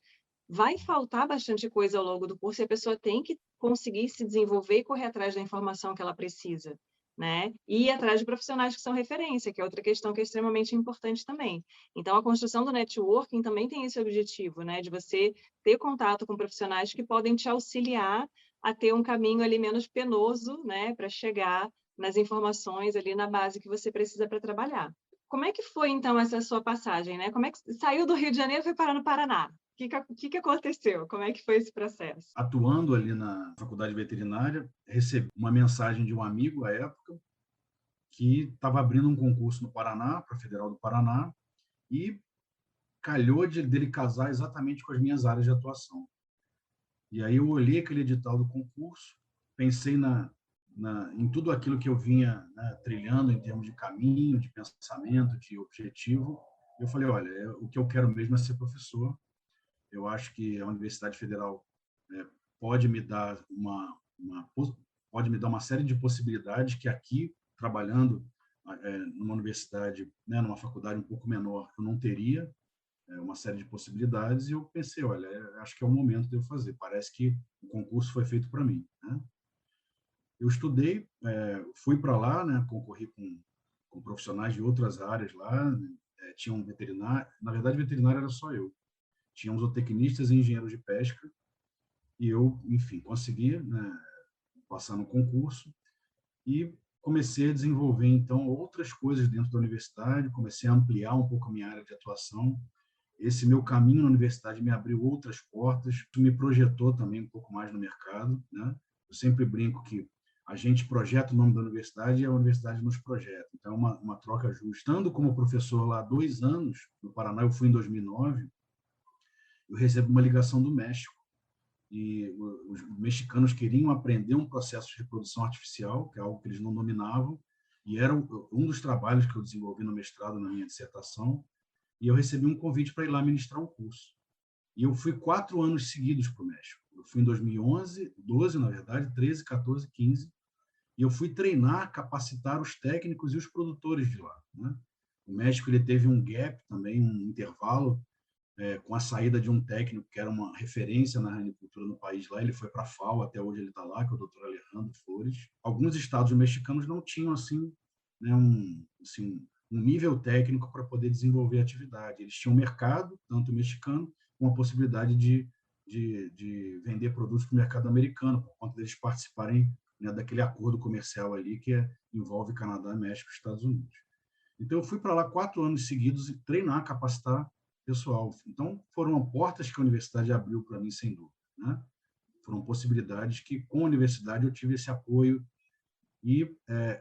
vai faltar bastante coisa ao longo do curso e a pessoa tem que conseguir se desenvolver e correr atrás da informação que ela precisa, né? E ir atrás de profissionais que são referência, que é outra questão que é extremamente importante também. Então, a construção do networking também tem esse objetivo, né? De você ter contato com profissionais que podem te auxiliar a ter um caminho ali menos penoso, né? Para chegar nas informações ali na base que você precisa para trabalhar. Como é que foi, então, essa sua passagem, né? Como é que saiu do Rio de Janeiro e foi parar no Paraná? O que aconteceu? Como é que foi esse processo? Atuando ali na faculdade veterinária, recebi uma mensagem de um amigo à época que estava abrindo um concurso no Paraná, para a Federal do Paraná, e calhou dele casar exatamente com as minhas áreas de atuação. E aí eu olhei aquele edital do concurso, pensei em tudo aquilo que eu vinha, né, trilhando em termos de caminho, de pensamento, de objetivo, eu falei, olha, o que eu quero mesmo é ser professor. Eu acho que a Universidade Federal é, pode me dar pode me dar uma série de possibilidades que aqui, trabalhando numa universidade, né, numa faculdade um pouco menor, eu não teria uma série de possibilidades. E eu pensei, olha, acho que é o momento de eu fazer. Parece que o concurso foi feito para mim, né? Eu estudei, fui para lá, né, concorri com profissionais de outras áreas lá, tinha um veterinário, na verdade, veterinário era só eu. Tinha uns zootecnistas e engenheiros de pesca, e eu, enfim, consegui, né, passar no concurso e comecei a desenvolver, então, outras coisas dentro da universidade, comecei a ampliar um pouco a minha área de atuação. Esse meu caminho na universidade me abriu outras portas, me projetou também um pouco mais no mercado, né? Eu sempre brinco que a gente projeta o nome da universidade e a universidade nos projeta. Então, é uma troca justa. Estando como professor lá há 2 anos, no Paraná, eu fui em 2009, eu recebo uma ligação do México, e os mexicanos queriam aprender um processo de reprodução artificial, que é algo que eles não dominavam, e era um dos trabalhos que eu desenvolvi no mestrado, na minha dissertação, e eu recebi um convite para ir lá ministrar um curso. E eu fui 4 anos seguidos para o México. Eu fui em 2011, 12, na verdade, 13, 14, 15, e eu fui treinar, capacitar os técnicos e os produtores de lá, né? O México ele teve um gap também, um intervalo, com a saída de um técnico que era uma referência na ranicultura no país lá. Ele foi para a FAO, até hoje ele está lá, que é o Dr. Alejandro Flores. Alguns estados mexicanos não tinham assim, né, um nível técnico para poder desenvolver a atividade. Eles tinham um mercado, tanto mexicano, com a possibilidade de vender produtos para o mercado americano, por conta deles participarem, né, daquele acordo comercial ali que envolve Canadá, México e Estados Unidos. Então, eu fui para lá 4 anos seguidos e treinar, capacitar pessoal. Então, foram portas que a universidade abriu para mim, sem dúvida, né? Foram possibilidades que, com a universidade, eu tive esse apoio. E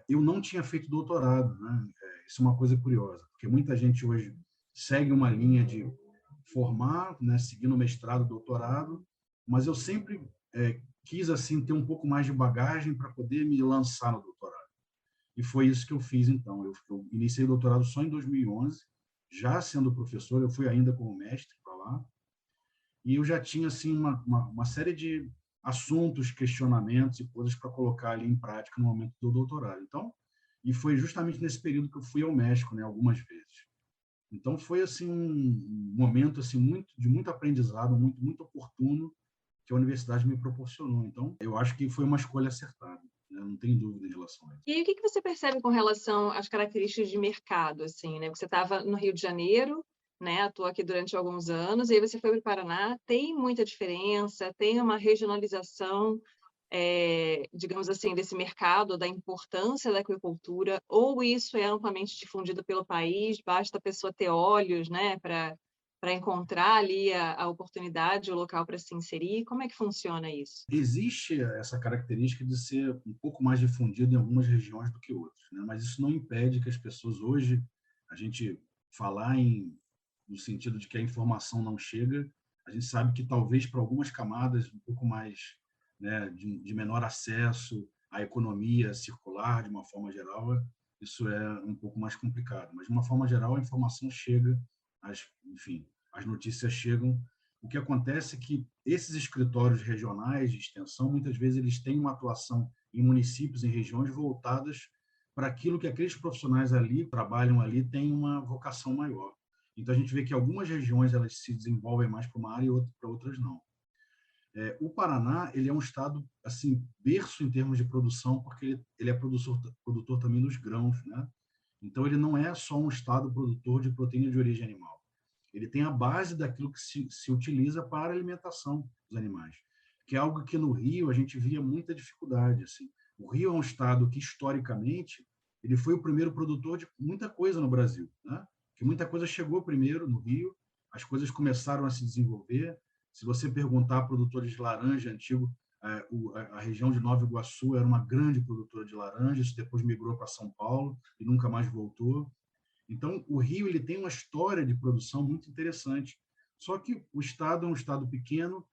eu não tinha feito doutorado, né? Isso é uma coisa curiosa, porque muita gente hoje segue uma linha de formar, né, seguindo mestrado, doutorado, mas eu sempre quis assim ter um pouco mais de bagagem para poder me lançar no doutorado. E foi isso que eu fiz, então. Eu iniciei o doutorado só em 2011, já sendo professor. Eu fui ainda como mestre para lá, e eu já tinha assim uma série de assuntos, questionamentos e coisas para colocar ali em prática no momento do doutorado. Então, e foi justamente nesse período que eu fui ao México, né, algumas vezes. Então foi assim um momento assim muito aprendizado, muito oportuno, que a universidade me proporcionou. Então, eu acho que foi uma escolha acertada, né? Não tem dúvida em relação a isso. E aí, o que você percebe com relação às características de mercado, assim, né? Você estava no Rio de Janeiro, né? Atuou aqui durante alguns anos, e aí você foi para o Paraná. Tem muita diferença? Tem uma regionalização, digamos assim, desse mercado, da importância da aquicultura? Ou isso é amplamente difundido pelo país? Basta a pessoa ter olhos, né? Para encontrar ali a oportunidade, o local para se inserir? Como é que funciona isso? Existe essa característica de ser um pouco mais difundido em algumas regiões do que outras, né? Mas isso não impede que as pessoas hoje, a gente falar no sentido de que a informação não chega, a gente sabe que talvez para algumas camadas um pouco mais, né, de menor acesso à economia circular, de uma forma geral, isso é um pouco mais complicado. Mas, de uma forma geral, a informação chega, enfim, as notícias chegam. O que acontece é que esses escritórios regionais de extensão, muitas vezes, eles têm uma atuação em municípios, em regiões voltadas para aquilo que aqueles profissionais ali trabalham ali têm uma vocação maior. Então, a gente vê que algumas regiões elas se desenvolvem mais para uma área e para outras não. O Paraná ele é um estado assim berço em termos de produção, porque ele é produtor também dos grãos, né? Então, ele não é só um estado produtor de proteína de origem animal. Ele tem a base daquilo que se utiliza para a alimentação dos animais, que é algo que no Rio a gente via muita dificuldade. Assim. O Rio é um estado que, historicamente, ele foi o primeiro produtor de muita coisa no Brasil, né? Que muita coisa chegou primeiro no Rio, as coisas começaram a se desenvolver. Se você perguntar a produtores de laranja antigo, a região de Nova Iguaçu era uma grande produtora de laranja, isso depois migrou para São Paulo e nunca mais voltou. Então, o Rio ele tem uma história de produção muito interessante. Só que o estado é um estado pequeno,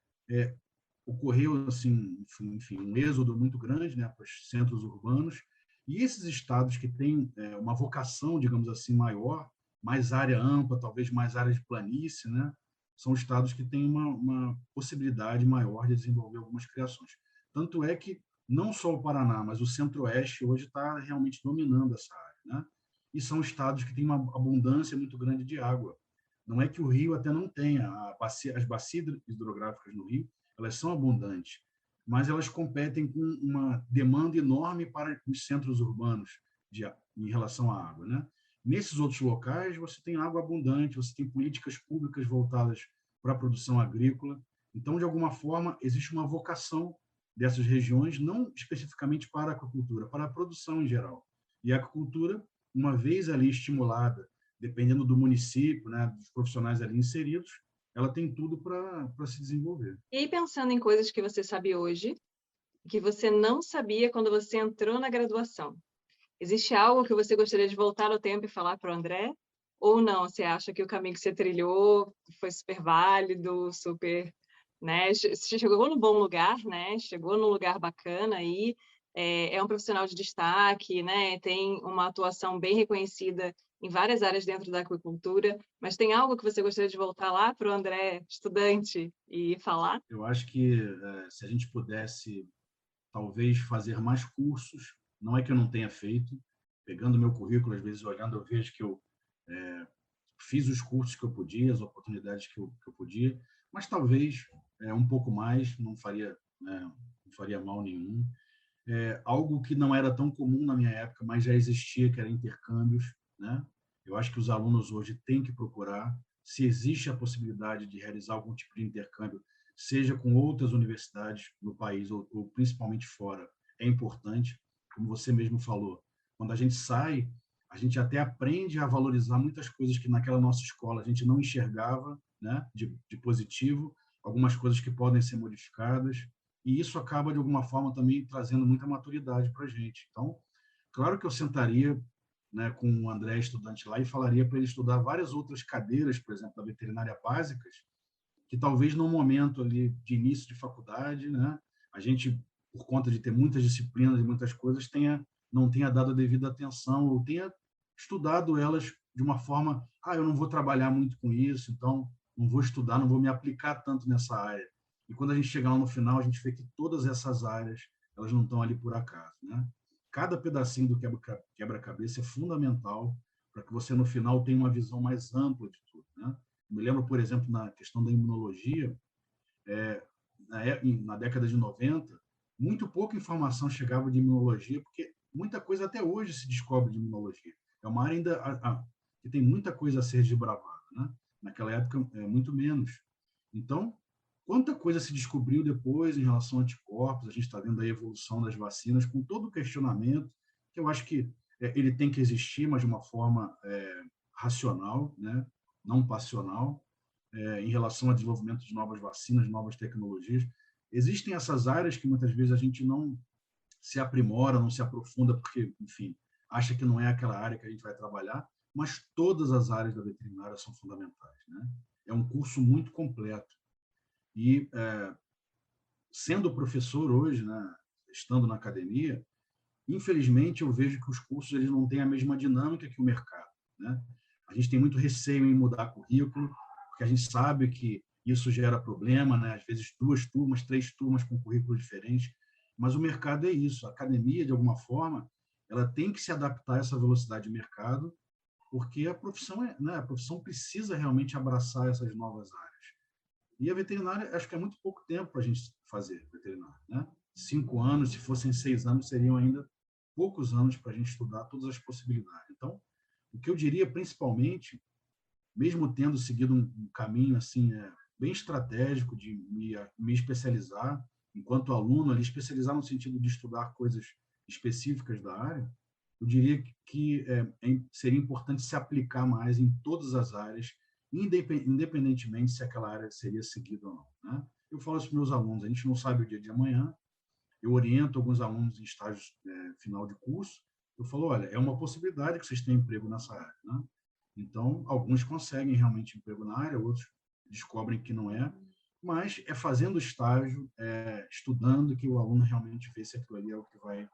ocorreu assim, enfim, um êxodo muito grande, né, para os centros urbanos, e esses estados que têm uma vocação, digamos assim, maior, mais área ampla, talvez mais área de planície, né, são estados que têm uma possibilidade maior de desenvolver algumas criações. Tanto é que não só o Paraná, mas o Centro-Oeste hoje está realmente dominando essa área, né? E são estados que têm uma abundância muito grande de água. Não é que o Rio até não tenha, as bacias hidrográficas no Rio, elas são abundantes, mas elas competem com uma demanda enorme para os centros urbanos em relação à água, né? Nesses outros locais, você tem água abundante, você tem políticas públicas voltadas para a produção agrícola. Então, de alguma forma, existe uma vocação dessas regiões, não especificamente para a aquacultura, para a produção em geral. E a aquacultura, uma vez ali estimulada, dependendo do município, né, dos profissionais ali inseridos, ela tem tudo para se desenvolver. E aí, pensando em coisas que você sabe hoje, que você não sabia quando você entrou na graduação, existe algo que você gostaria de voltar no tempo e falar para o André? Ou não? Você acha que o caminho que você trilhou foi super válido, super, né? Você chegou no bom lugar, né? Chegou num lugar bacana aí, é um profissional de destaque, né? Tem uma atuação bem reconhecida em várias áreas dentro da aquicultura, mas tem algo que você gostaria de voltar lá para o André, estudante, e falar? Eu acho que se a gente pudesse, talvez, fazer mais cursos, não é que eu não tenha feito, pegando meu currículo, às vezes olhando, eu vejo que eu fiz os cursos que eu podia, as oportunidades que eu podia, mas talvez um pouco mais, não faria, né, não faria mal nenhum. Algo que não era tão comum na minha época, mas já existia, que era intercâmbios, né? Eu acho que os alunos hoje têm que procurar, se existe a possibilidade de realizar algum tipo de intercâmbio, seja com outras universidades no país ou principalmente fora, é importante, como você mesmo falou. Quando a gente sai, a gente até aprende a valorizar muitas coisas que naquela nossa escola a gente não enxergava, né, de positivo, algumas coisas que podem ser modificadas, e isso acaba, de alguma forma, também trazendo muita maturidade para a gente. Então, claro que eu sentaria, né, com o André, estudante lá, e falaria para ele estudar várias outras cadeiras, por exemplo, da veterinária básicas, que talvez no momento ali de início de faculdade, né, a gente, por conta de ter muitas disciplinas e muitas coisas, não tenha dado a devida atenção ou tenha estudado elas de uma forma, eu não vou trabalhar muito com isso, então não vou estudar, não vou me aplicar tanto nessa área. E quando a gente chegar lá no final, a gente vê que todas essas áreas, elas não estão ali por acaso, né? Cada pedacinho do quebra-cabeça é fundamental para que você, no final, tenha uma visão mais ampla de tudo, né? Me lembro, por exemplo, na questão da imunologia, na década de 90, muito pouca informação chegava de imunologia, porque muita coisa até hoje se descobre de imunologia. É uma área ainda que tem muita coisa a ser desbravada, né? Naquela época, muito menos. Então, quanta coisa se descobriu depois em relação a anticorpos, a gente está vendo a evolução das vacinas, com todo o questionamento, que eu acho que ele tem que existir, mas de uma forma racional, né? Não passional, em relação ao desenvolvimento de novas vacinas, de novas tecnologias. Existem essas áreas que muitas vezes a gente não se aprimora, não se aprofunda, porque, enfim, acha que não é aquela área que a gente vai trabalhar, mas todas as áreas da veterinária são fundamentais, né? É um curso muito completo. E, sendo professor hoje, né, estando na academia, infelizmente eu vejo que os cursos eles não têm a mesma dinâmica que o mercado, né? A gente tem muito receio em mudar currículo, porque a gente sabe que isso gera problema, né? Às vezes 2 turmas, 3 turmas com currículos diferentes, mas o mercado é isso. A academia, de alguma forma, ela tem que se adaptar a essa velocidade de mercado, porque a profissão, né, a profissão precisa realmente abraçar essas novas áreas. E a veterinária, acho que é muito pouco tempo para a gente fazer veterinária, né? 5 anos, se fossem 6 anos, seriam ainda poucos anos para a gente estudar todas as possibilidades. Então, o que eu diria principalmente, mesmo tendo seguido um caminho assim bem estratégico de me especializar enquanto aluno, ali especializar no sentido de estudar coisas específicas da área, eu diria que seria importante se aplicar mais em todas as áreas, independentemente se aquela área seria seguida ou não, né? Eu falo isso para meus alunos, a gente não sabe o dia de amanhã, eu oriento alguns alunos em estágios final de curso, eu falo, olha, é uma possibilidade que vocês tenham emprego nessa área, né? Então, alguns conseguem realmente emprego na área, outros descobrem que não é, mas é fazendo estágio, estudando, que o aluno realmente vê se aquilo ali é o que vai,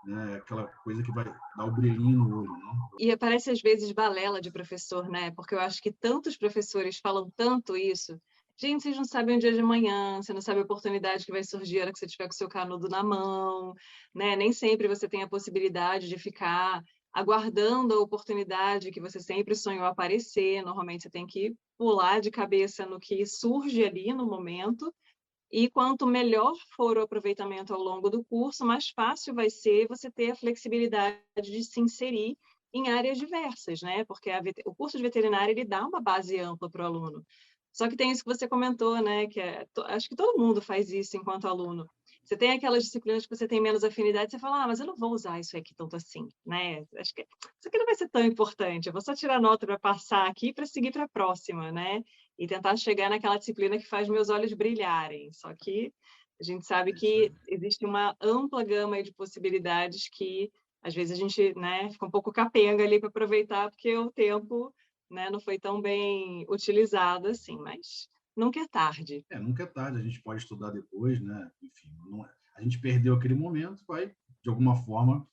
né, aquela coisa que vai dar o brilhinho no olho, né? E aparece às vezes balela de professor, né? Porque eu acho que tantos professores falam tanto isso. Gente, vocês não sabem o dia de amanhã, você não sabe a oportunidade que vai surgir a hora que você tiver com o seu canudo na mão, né? Nem sempre você tem a possibilidade de ficar aguardando a oportunidade que você sempre sonhou aparecer. Normalmente você tem que pular de cabeça no que surge ali no momento. E quanto melhor for o aproveitamento ao longo do curso, mais fácil vai ser você ter a flexibilidade de se inserir em áreas diversas, né? Porque o curso de veterinária ele dá uma base ampla para o aluno. Só que tem isso que você comentou, né? Acho que todo mundo faz isso enquanto aluno. Você tem aquelas disciplinas que você tem menos afinidade, você fala, mas eu não vou usar isso aqui tanto assim, né? Acho que isso aqui não vai ser tão importante, eu vou só tirar nota para passar aqui para seguir para a próxima, né? E tentar chegar naquela disciplina que faz meus olhos brilharem. Só que a gente sabe que existe uma ampla gama de possibilidades que, às vezes, a gente, né, fica um pouco capenga ali para aproveitar, porque o tempo, né, não foi tão bem utilizado assim, mas nunca é tarde. Nunca é tarde, a gente pode estudar depois, né? Enfim, a gente perdeu aquele momento, vai, de alguma forma,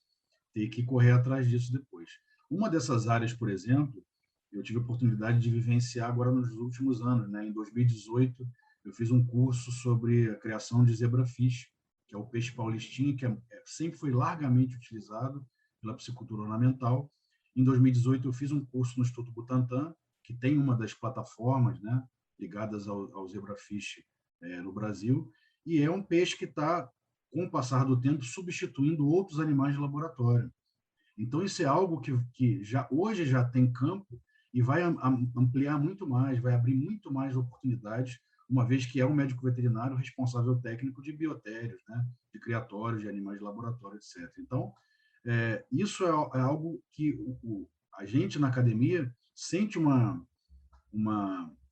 ter que correr atrás disso depois. Uma dessas áreas, por exemplo, eu tive a oportunidade de vivenciar agora nos últimos anos, né? Em 2018, eu fiz um curso sobre a criação de zebrafish, que é o peixe paulistinho, que sempre foi largamente utilizado pela piscicultura ornamental. Em 2018, eu fiz um curso no Instituto Butantan, que tem uma das plataformas, né, ligadas ao zebrafish no Brasil, e é um peixe que está, com o passar do tempo, substituindo outros animais de laboratório. Então, isso é algo que hoje já tem campo e vai ampliar muito mais, vai abrir muito mais oportunidades, uma vez que é um médico veterinário responsável técnico de biotérios, né, de criatórios, de animais de laboratório, etc. Então, isso é algo que a gente, na academia, sente uma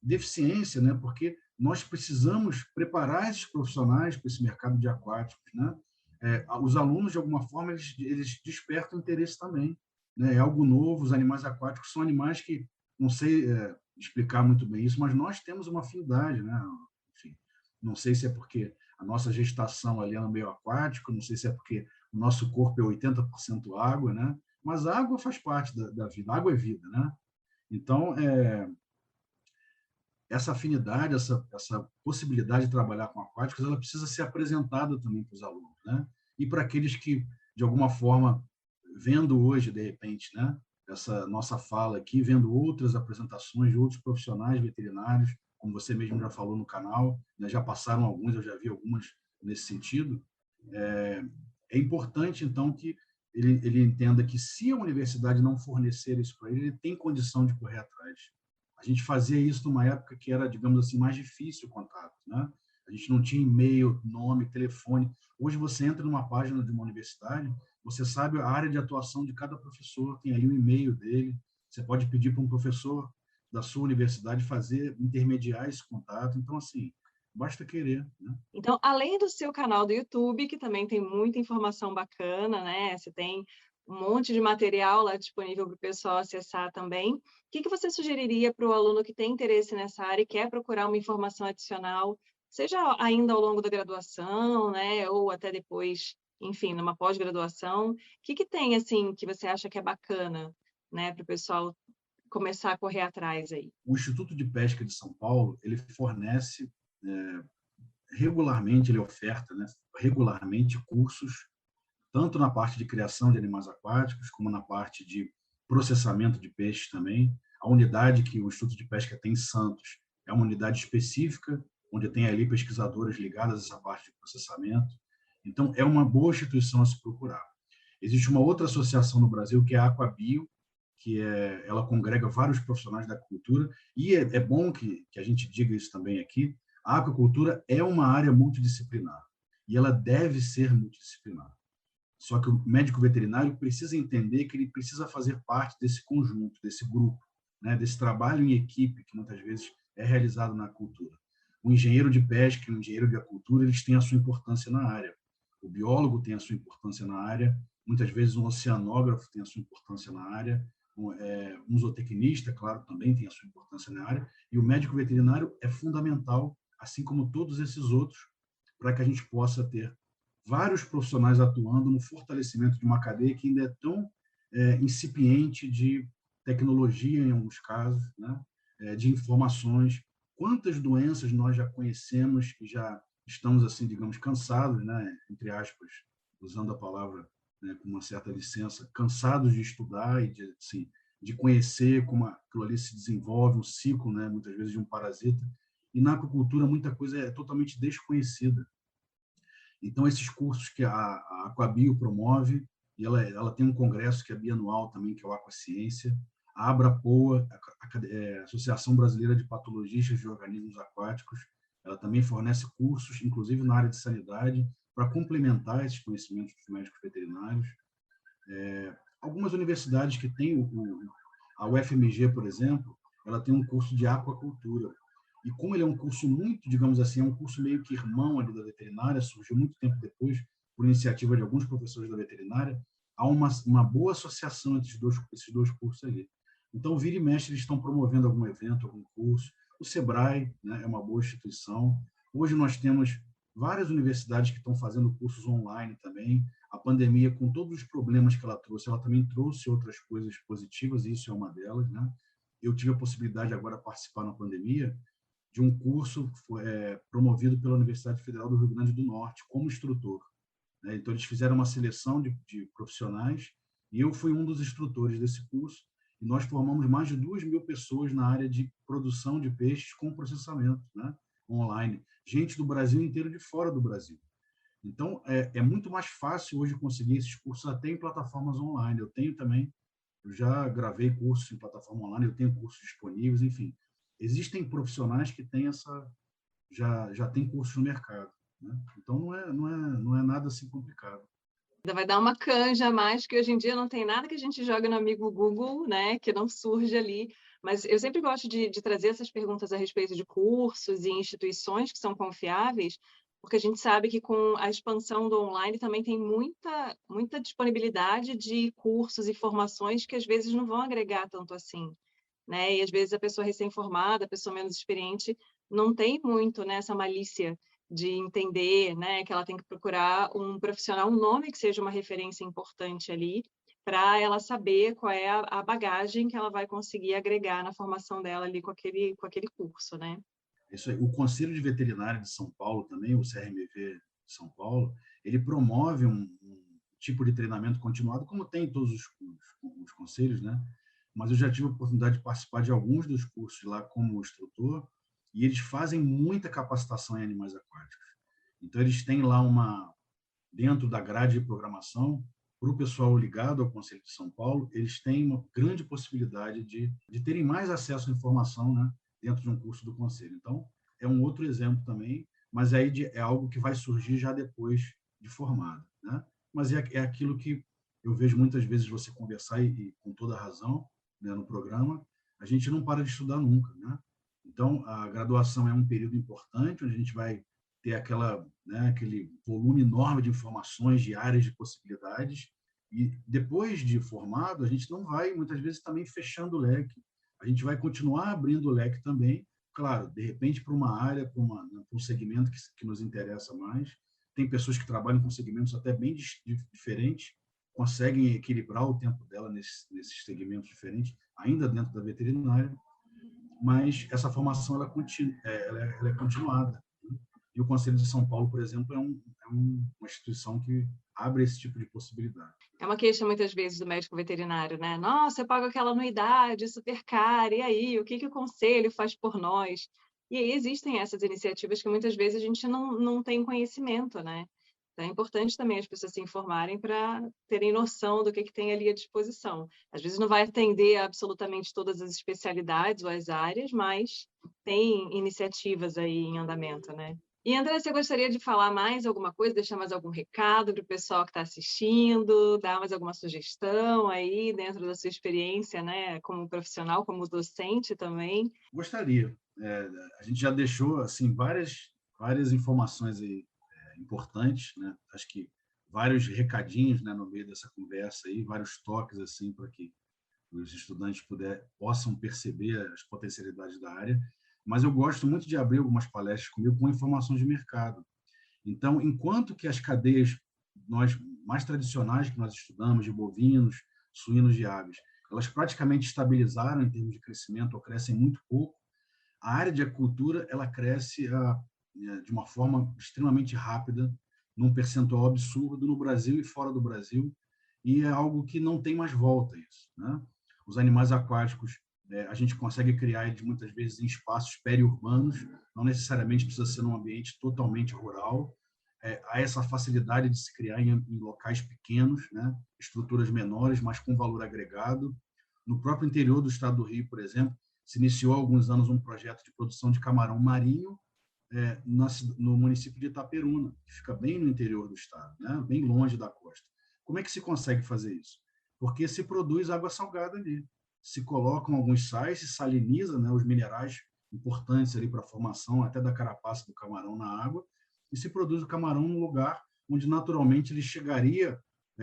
deficiência, né, porque nós precisamos preparar esses profissionais para esse mercado de aquáticos, né? Os alunos, de alguma forma, eles despertam interesse também, né? É algo novo, os animais aquáticos são animais que, não sei explicar muito bem isso, mas nós temos uma afinidade, né? Enfim, não sei se é porque a nossa gestação ali é no meio aquático, não sei se é porque o nosso corpo é 80% água, né? Mas a água faz parte da vida, a água é vida, né? Então, essa afinidade, essa possibilidade de trabalhar com aquáticos, ela precisa ser apresentada também para os alunos, né? E para aqueles que, de alguma forma, vendo hoje, de repente, né, essa nossa fala aqui, vendo outras apresentações de outros profissionais veterinários, como você mesmo já falou no canal, né, já passaram alguns, eu já vi algumas nesse sentido, é importante, então, que ele entenda que se a universidade não fornecer isso para ele tem condição de correr atrás. A gente fazia isso numa época que era, digamos assim, mais difícil o contato, né? A gente não tinha e-mail, nome, telefone. Hoje você entra numa página de uma universidade, você sabe a área de atuação de cada professor, tem ali o e-mail dele. Você pode pedir para um professor da sua universidade intermediar esse contato. Então, assim, basta querer, né? Então, além do seu canal do YouTube, que também tem muita informação bacana, né? Você tem um monte de material lá disponível para o pessoal acessar também. O que você sugeriria para o aluno que tem interesse nessa área e quer procurar uma informação adicional, seja ainda ao longo da graduação, né? Ou até depois, enfim, numa pós-graduação? O que tem, assim, que você acha que é bacana, né? Para o pessoal começar a correr atrás aí? O Instituto de Pesca de São Paulo, ele fornece regularmente, ele oferta, né, regularmente cursos, tanto na parte de criação de animais aquáticos, como na parte de processamento de peixes também. A unidade que o Instituto de Pesca tem em Santos é uma unidade específica, onde tem ali pesquisadores ligados a essa parte de processamento. Então, é uma boa instituição a se procurar. Existe uma outra associação no Brasil, que é a Aquabio, que ela congrega vários profissionais da cultura, e é bom que a gente diga isso também aqui, a aquacultura é uma área multidisciplinar, e ela deve ser multidisciplinar. Só que o médico veterinário precisa entender que ele precisa fazer parte desse conjunto, desse grupo, né, desse trabalho em equipe que muitas vezes é realizado na cultura. O engenheiro de pesca e o engenheiro de aquicultura, eles têm a sua importância na área. O biólogo tem a sua importância na área, muitas vezes um oceanógrafo tem a sua importância na área, um zootecnista, claro, também tem a sua importância na área, e o médico veterinário é fundamental assim como todos esses outros, para que a gente possa ter vários profissionais atuando no fortalecimento de uma cadeia que ainda é tão incipiente de tecnologia, em alguns casos, né? De informações. Quantas doenças nós já conhecemos e já estamos, assim, digamos, cansados, né? Entre aspas, usando a palavra, né, com uma certa licença, cansados de estudar e de, assim, de conhecer como aquilo ali se desenvolve, um ciclo, né, muitas vezes de um parasita. E na aquicultura muita coisa é totalmente desconhecida. Então, esses cursos que a Aquabio promove, e ela tem um congresso que é bianual também, que é o Aquaciência, a Abrapoa, a Associação Brasileira de Patologistas de Organismos Aquáticos, ela também fornece cursos, inclusive na área de sanidade, para complementar esses conhecimentos dos médicos veterinários. Algumas universidades que têm a UFMG, por exemplo, ela tem um curso de aquacultura. E como ele é um curso muito, digamos assim, é um curso meio que irmão ali da veterinária, surgiu muito tempo depois, por iniciativa de alguns professores da veterinária, há uma boa associação entre esses dois cursos ali. Então, vira e mexe, eles estão promovendo algum evento, algum curso. O SEBRAE, né, é uma boa instituição. Hoje nós temos várias universidades que estão fazendo cursos online também. A pandemia, com todos os problemas que ela também trouxe outras coisas positivas, e isso é uma delas, né? Eu tive a possibilidade agora de participar na pandemia de um curso promovido pela Universidade Federal do Rio Grande do Norte, como instrutor, né? Então, eles fizeram uma seleção de profissionais e eu fui um dos instrutores desse curso e nós formamos mais de 2.000 pessoas na área de produção de peixes com processamento, né? Online. Gente do Brasil inteiro e de fora do Brasil. Então, é muito mais fácil hoje conseguir esses cursos até em plataformas online. Eu já gravei cursos em plataforma online, eu tenho cursos disponíveis, enfim. Existem profissionais que têm já tem cursos no mercado, né? Então, não é nada assim complicado. Ainda vai dar uma canja a mais, que hoje em dia não tem nada que a gente joga no amigo Google, né, que não surge ali. Mas eu sempre gosto de trazer essas perguntas a respeito de cursos e instituições que são confiáveis, porque a gente sabe que com a expansão do online também tem muita disponibilidade de cursos e formações que às vezes não vão agregar tanto assim, né? E às vezes a pessoa recém-formada, a pessoa menos experiente, não tem muito, né, essa malícia de entender, né, que ela tem que procurar um profissional, um nome que seja uma referência importante ali, para ela saber qual é a bagagem que ela vai conseguir agregar na formação dela ali com aquele curso, né? Isso aí. O Conselho de Veterinária de São Paulo também, o CRMV de São Paulo, ele promove um tipo de treinamento continuado, como tem em todos os conselhos, né? Mas eu já tive a oportunidade de participar de alguns dos cursos lá como instrutor, e eles fazem muita capacitação em animais aquáticos. Então, eles têm lá dentro da grade de programação, para o pessoal ligado ao Conselho de São Paulo, eles têm uma grande possibilidade de terem mais acesso à informação, né, dentro de um curso do Conselho. Então, é um outro exemplo também, mas aí é algo que vai surgir já depois de formado, né? Mas é aquilo que eu vejo muitas vezes você conversar, e com toda razão, né, no programa, a gente não para de estudar nunca, né? Então, a graduação é um período importante, onde a gente vai ter aquele volume enorme de informações, de áreas de possibilidades, e depois de formado, a gente não vai, muitas vezes, também fechando o leque. A gente vai continuar abrindo o leque também, claro, de repente, para uma área, para um segmento que nos interessa mais. Tem pessoas que trabalham com segmentos até bem diferentes, conseguem equilibrar o tempo dela nesses segmentos diferentes, ainda dentro da veterinária, mas essa formação ela é continuada. E o Conselho de São Paulo, por exemplo, é uma instituição que abre esse tipo de possibilidade. É uma queixa muitas vezes do médico veterinário, né? Nossa, eu pago aquela anuidade super cara, e aí, o que o conselho faz por nós? E aí existem essas iniciativas que muitas vezes a gente não tem conhecimento, né? Então, é importante também as pessoas se informarem para terem noção do que tem ali à disposição. Às vezes não vai atender absolutamente todas as especialidades ou as áreas, mas tem iniciativas aí em andamento, né? E, André, você gostaria de falar mais alguma coisa, deixar mais algum recado para o pessoal que está assistindo, dar mais alguma sugestão aí dentro da sua experiência, né, como profissional, como docente também? Gostaria. A gente já deixou assim várias informações aí, importantes, né? Acho que vários recadinhos, né, no meio dessa conversa aí, vários toques assim para que os estudantes possam perceber as potencialidades da área. mas eu gosto muito de abrir algumas palestras comigo com informações de mercado. Então, enquanto que as cadeias mais tradicionais que nós estudamos, de bovinos, suínos e aves, elas praticamente estabilizaram em termos de crescimento, ou crescem muito pouco, a área de aquicultura ela cresce de uma forma extremamente rápida, num percentual absurdo no Brasil e fora do Brasil, e é algo que não tem mais volta isso, né? Os animais aquáticos, a gente consegue criar eles muitas vezes em espaços periurbanos, não necessariamente precisa ser num ambiente totalmente rural. Há essa facilidade de se criar em locais pequenos, né? Estruturas menores, mas com valor agregado. No próprio interior do estado do Rio, por exemplo, se iniciou há alguns anos um projeto de produção de camarão marinho no município de Itaperuna, que fica bem no interior do estado, né? Bem longe da costa. Como é que se consegue fazer isso? Porque se produz água salgada ali. Se colocam alguns sais, se saliniza, né, os minerais importantes ali para a formação até da carapaça do camarão na água, e se produz o camarão num lugar onde naturalmente ele chegaria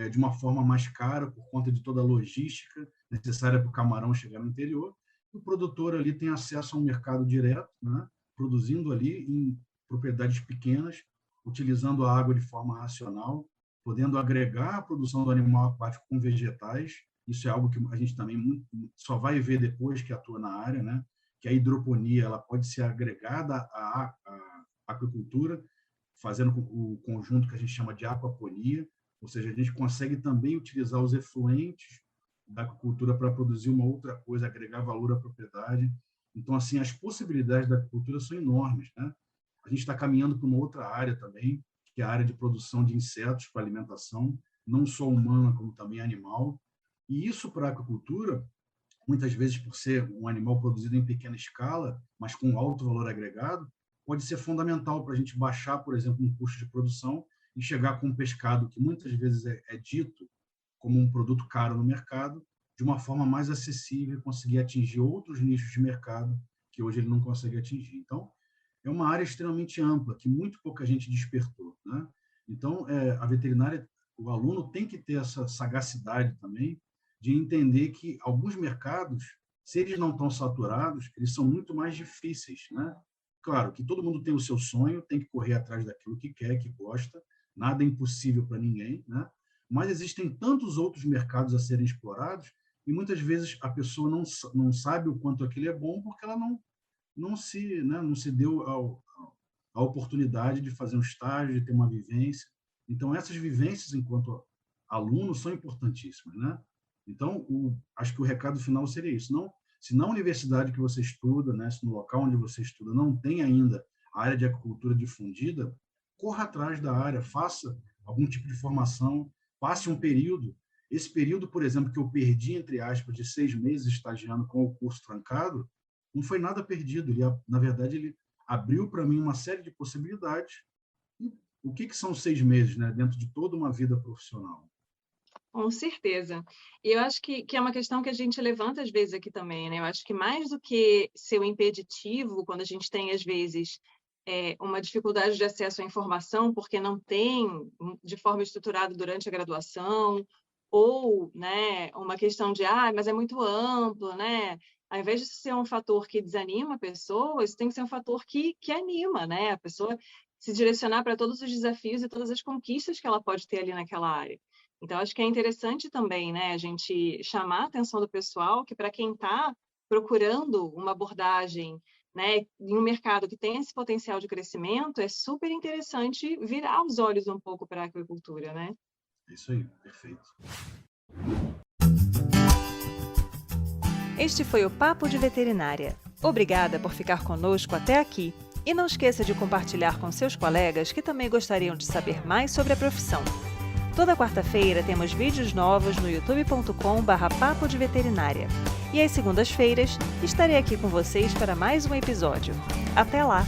de uma forma mais cara por conta de toda a logística necessária para o camarão chegar no interior. O produtor ali tem acesso a um mercado direto, né, produzindo ali em propriedades pequenas, utilizando a água de forma racional, podendo agregar a produção do animal aquático com vegetais. Isso é algo que a gente também só vai ver depois que atua na área, né? Que a hidroponia ela pode ser agregada à aquicultura, fazendo o conjunto que a gente chama de aquaponia, ou seja, a gente consegue também utilizar os efluentes da aquicultura para produzir uma outra coisa, agregar valor à propriedade. Então, assim, as possibilidades da aquicultura são enormes, né? A gente está caminhando para uma outra área também, que é a área de produção de insetos para alimentação, não só humana, como também animal. E isso para a aquicultura, muitas vezes por ser um animal produzido em pequena escala, mas com alto valor agregado, pode ser fundamental para a gente baixar, por exemplo, um custo de produção e chegar com um pescado que muitas vezes é dito como um produto caro no mercado, de uma forma mais acessível, conseguir atingir outros nichos de mercado que hoje ele não consegue atingir. Então, é uma área extremamente ampla, que muito pouca gente despertou, né? Então, a veterinária, o aluno tem que ter essa sagacidade também de entender que alguns mercados, se eles não estão saturados, eles são muito mais difíceis, né? Claro que todo mundo tem o seu sonho, tem que correr atrás daquilo que quer, que gosta, nada é impossível para ninguém, né? Mas existem tantos outros mercados a serem explorados e muitas vezes a pessoa não sabe o quanto aquilo é bom porque ela não se deu a oportunidade de fazer um estágio, de ter uma vivência. Então, essas vivências, enquanto aluno, são importantíssimas, né? Então, acho que o recado final seria isso. Se na universidade que você estuda, né, se no local onde você estuda não tem ainda a área de aquicultura difundida, corra atrás da área, faça algum tipo de formação, passe um período. Esse período, por exemplo, que eu perdi, entre aspas, de 6 meses estagiando com o curso trancado, não foi nada perdido. Na verdade, ele abriu para mim uma série de possibilidades. E o que são 6 meses, né, dentro de toda uma vida profissional? Com certeza. E eu acho que é uma questão que a gente levanta às vezes aqui também, né? Eu acho que mais do que ser um impeditivo, quando a gente tem, às vezes, uma dificuldade de acesso à informação, porque não tem de forma estruturada durante a graduação, ou, né, uma questão de, mas é muito amplo, né? Ao invés de ser um fator que desanima a pessoa, isso tem que ser um fator que anima, né? A pessoa se direcionar para todos os desafios e todas as conquistas que ela pode ter ali naquela área. Então, acho que é interessante também, né, a gente chamar a atenção do pessoal que, para quem está procurando uma abordagem, né, em um mercado que tem esse potencial de crescimento, é super interessante virar os olhos um pouco para a aquicultura, né? Isso aí, perfeito. Este foi o Papo de Veterinária. Obrigada por ficar conosco até aqui. E não esqueça de compartilhar com seus colegas que também gostariam de saber mais sobre a profissão. Toda quarta-feira temos vídeos novos no youtube.com/papo de veterinária. E às segundas-feiras estarei aqui com vocês para mais um episódio. Até lá!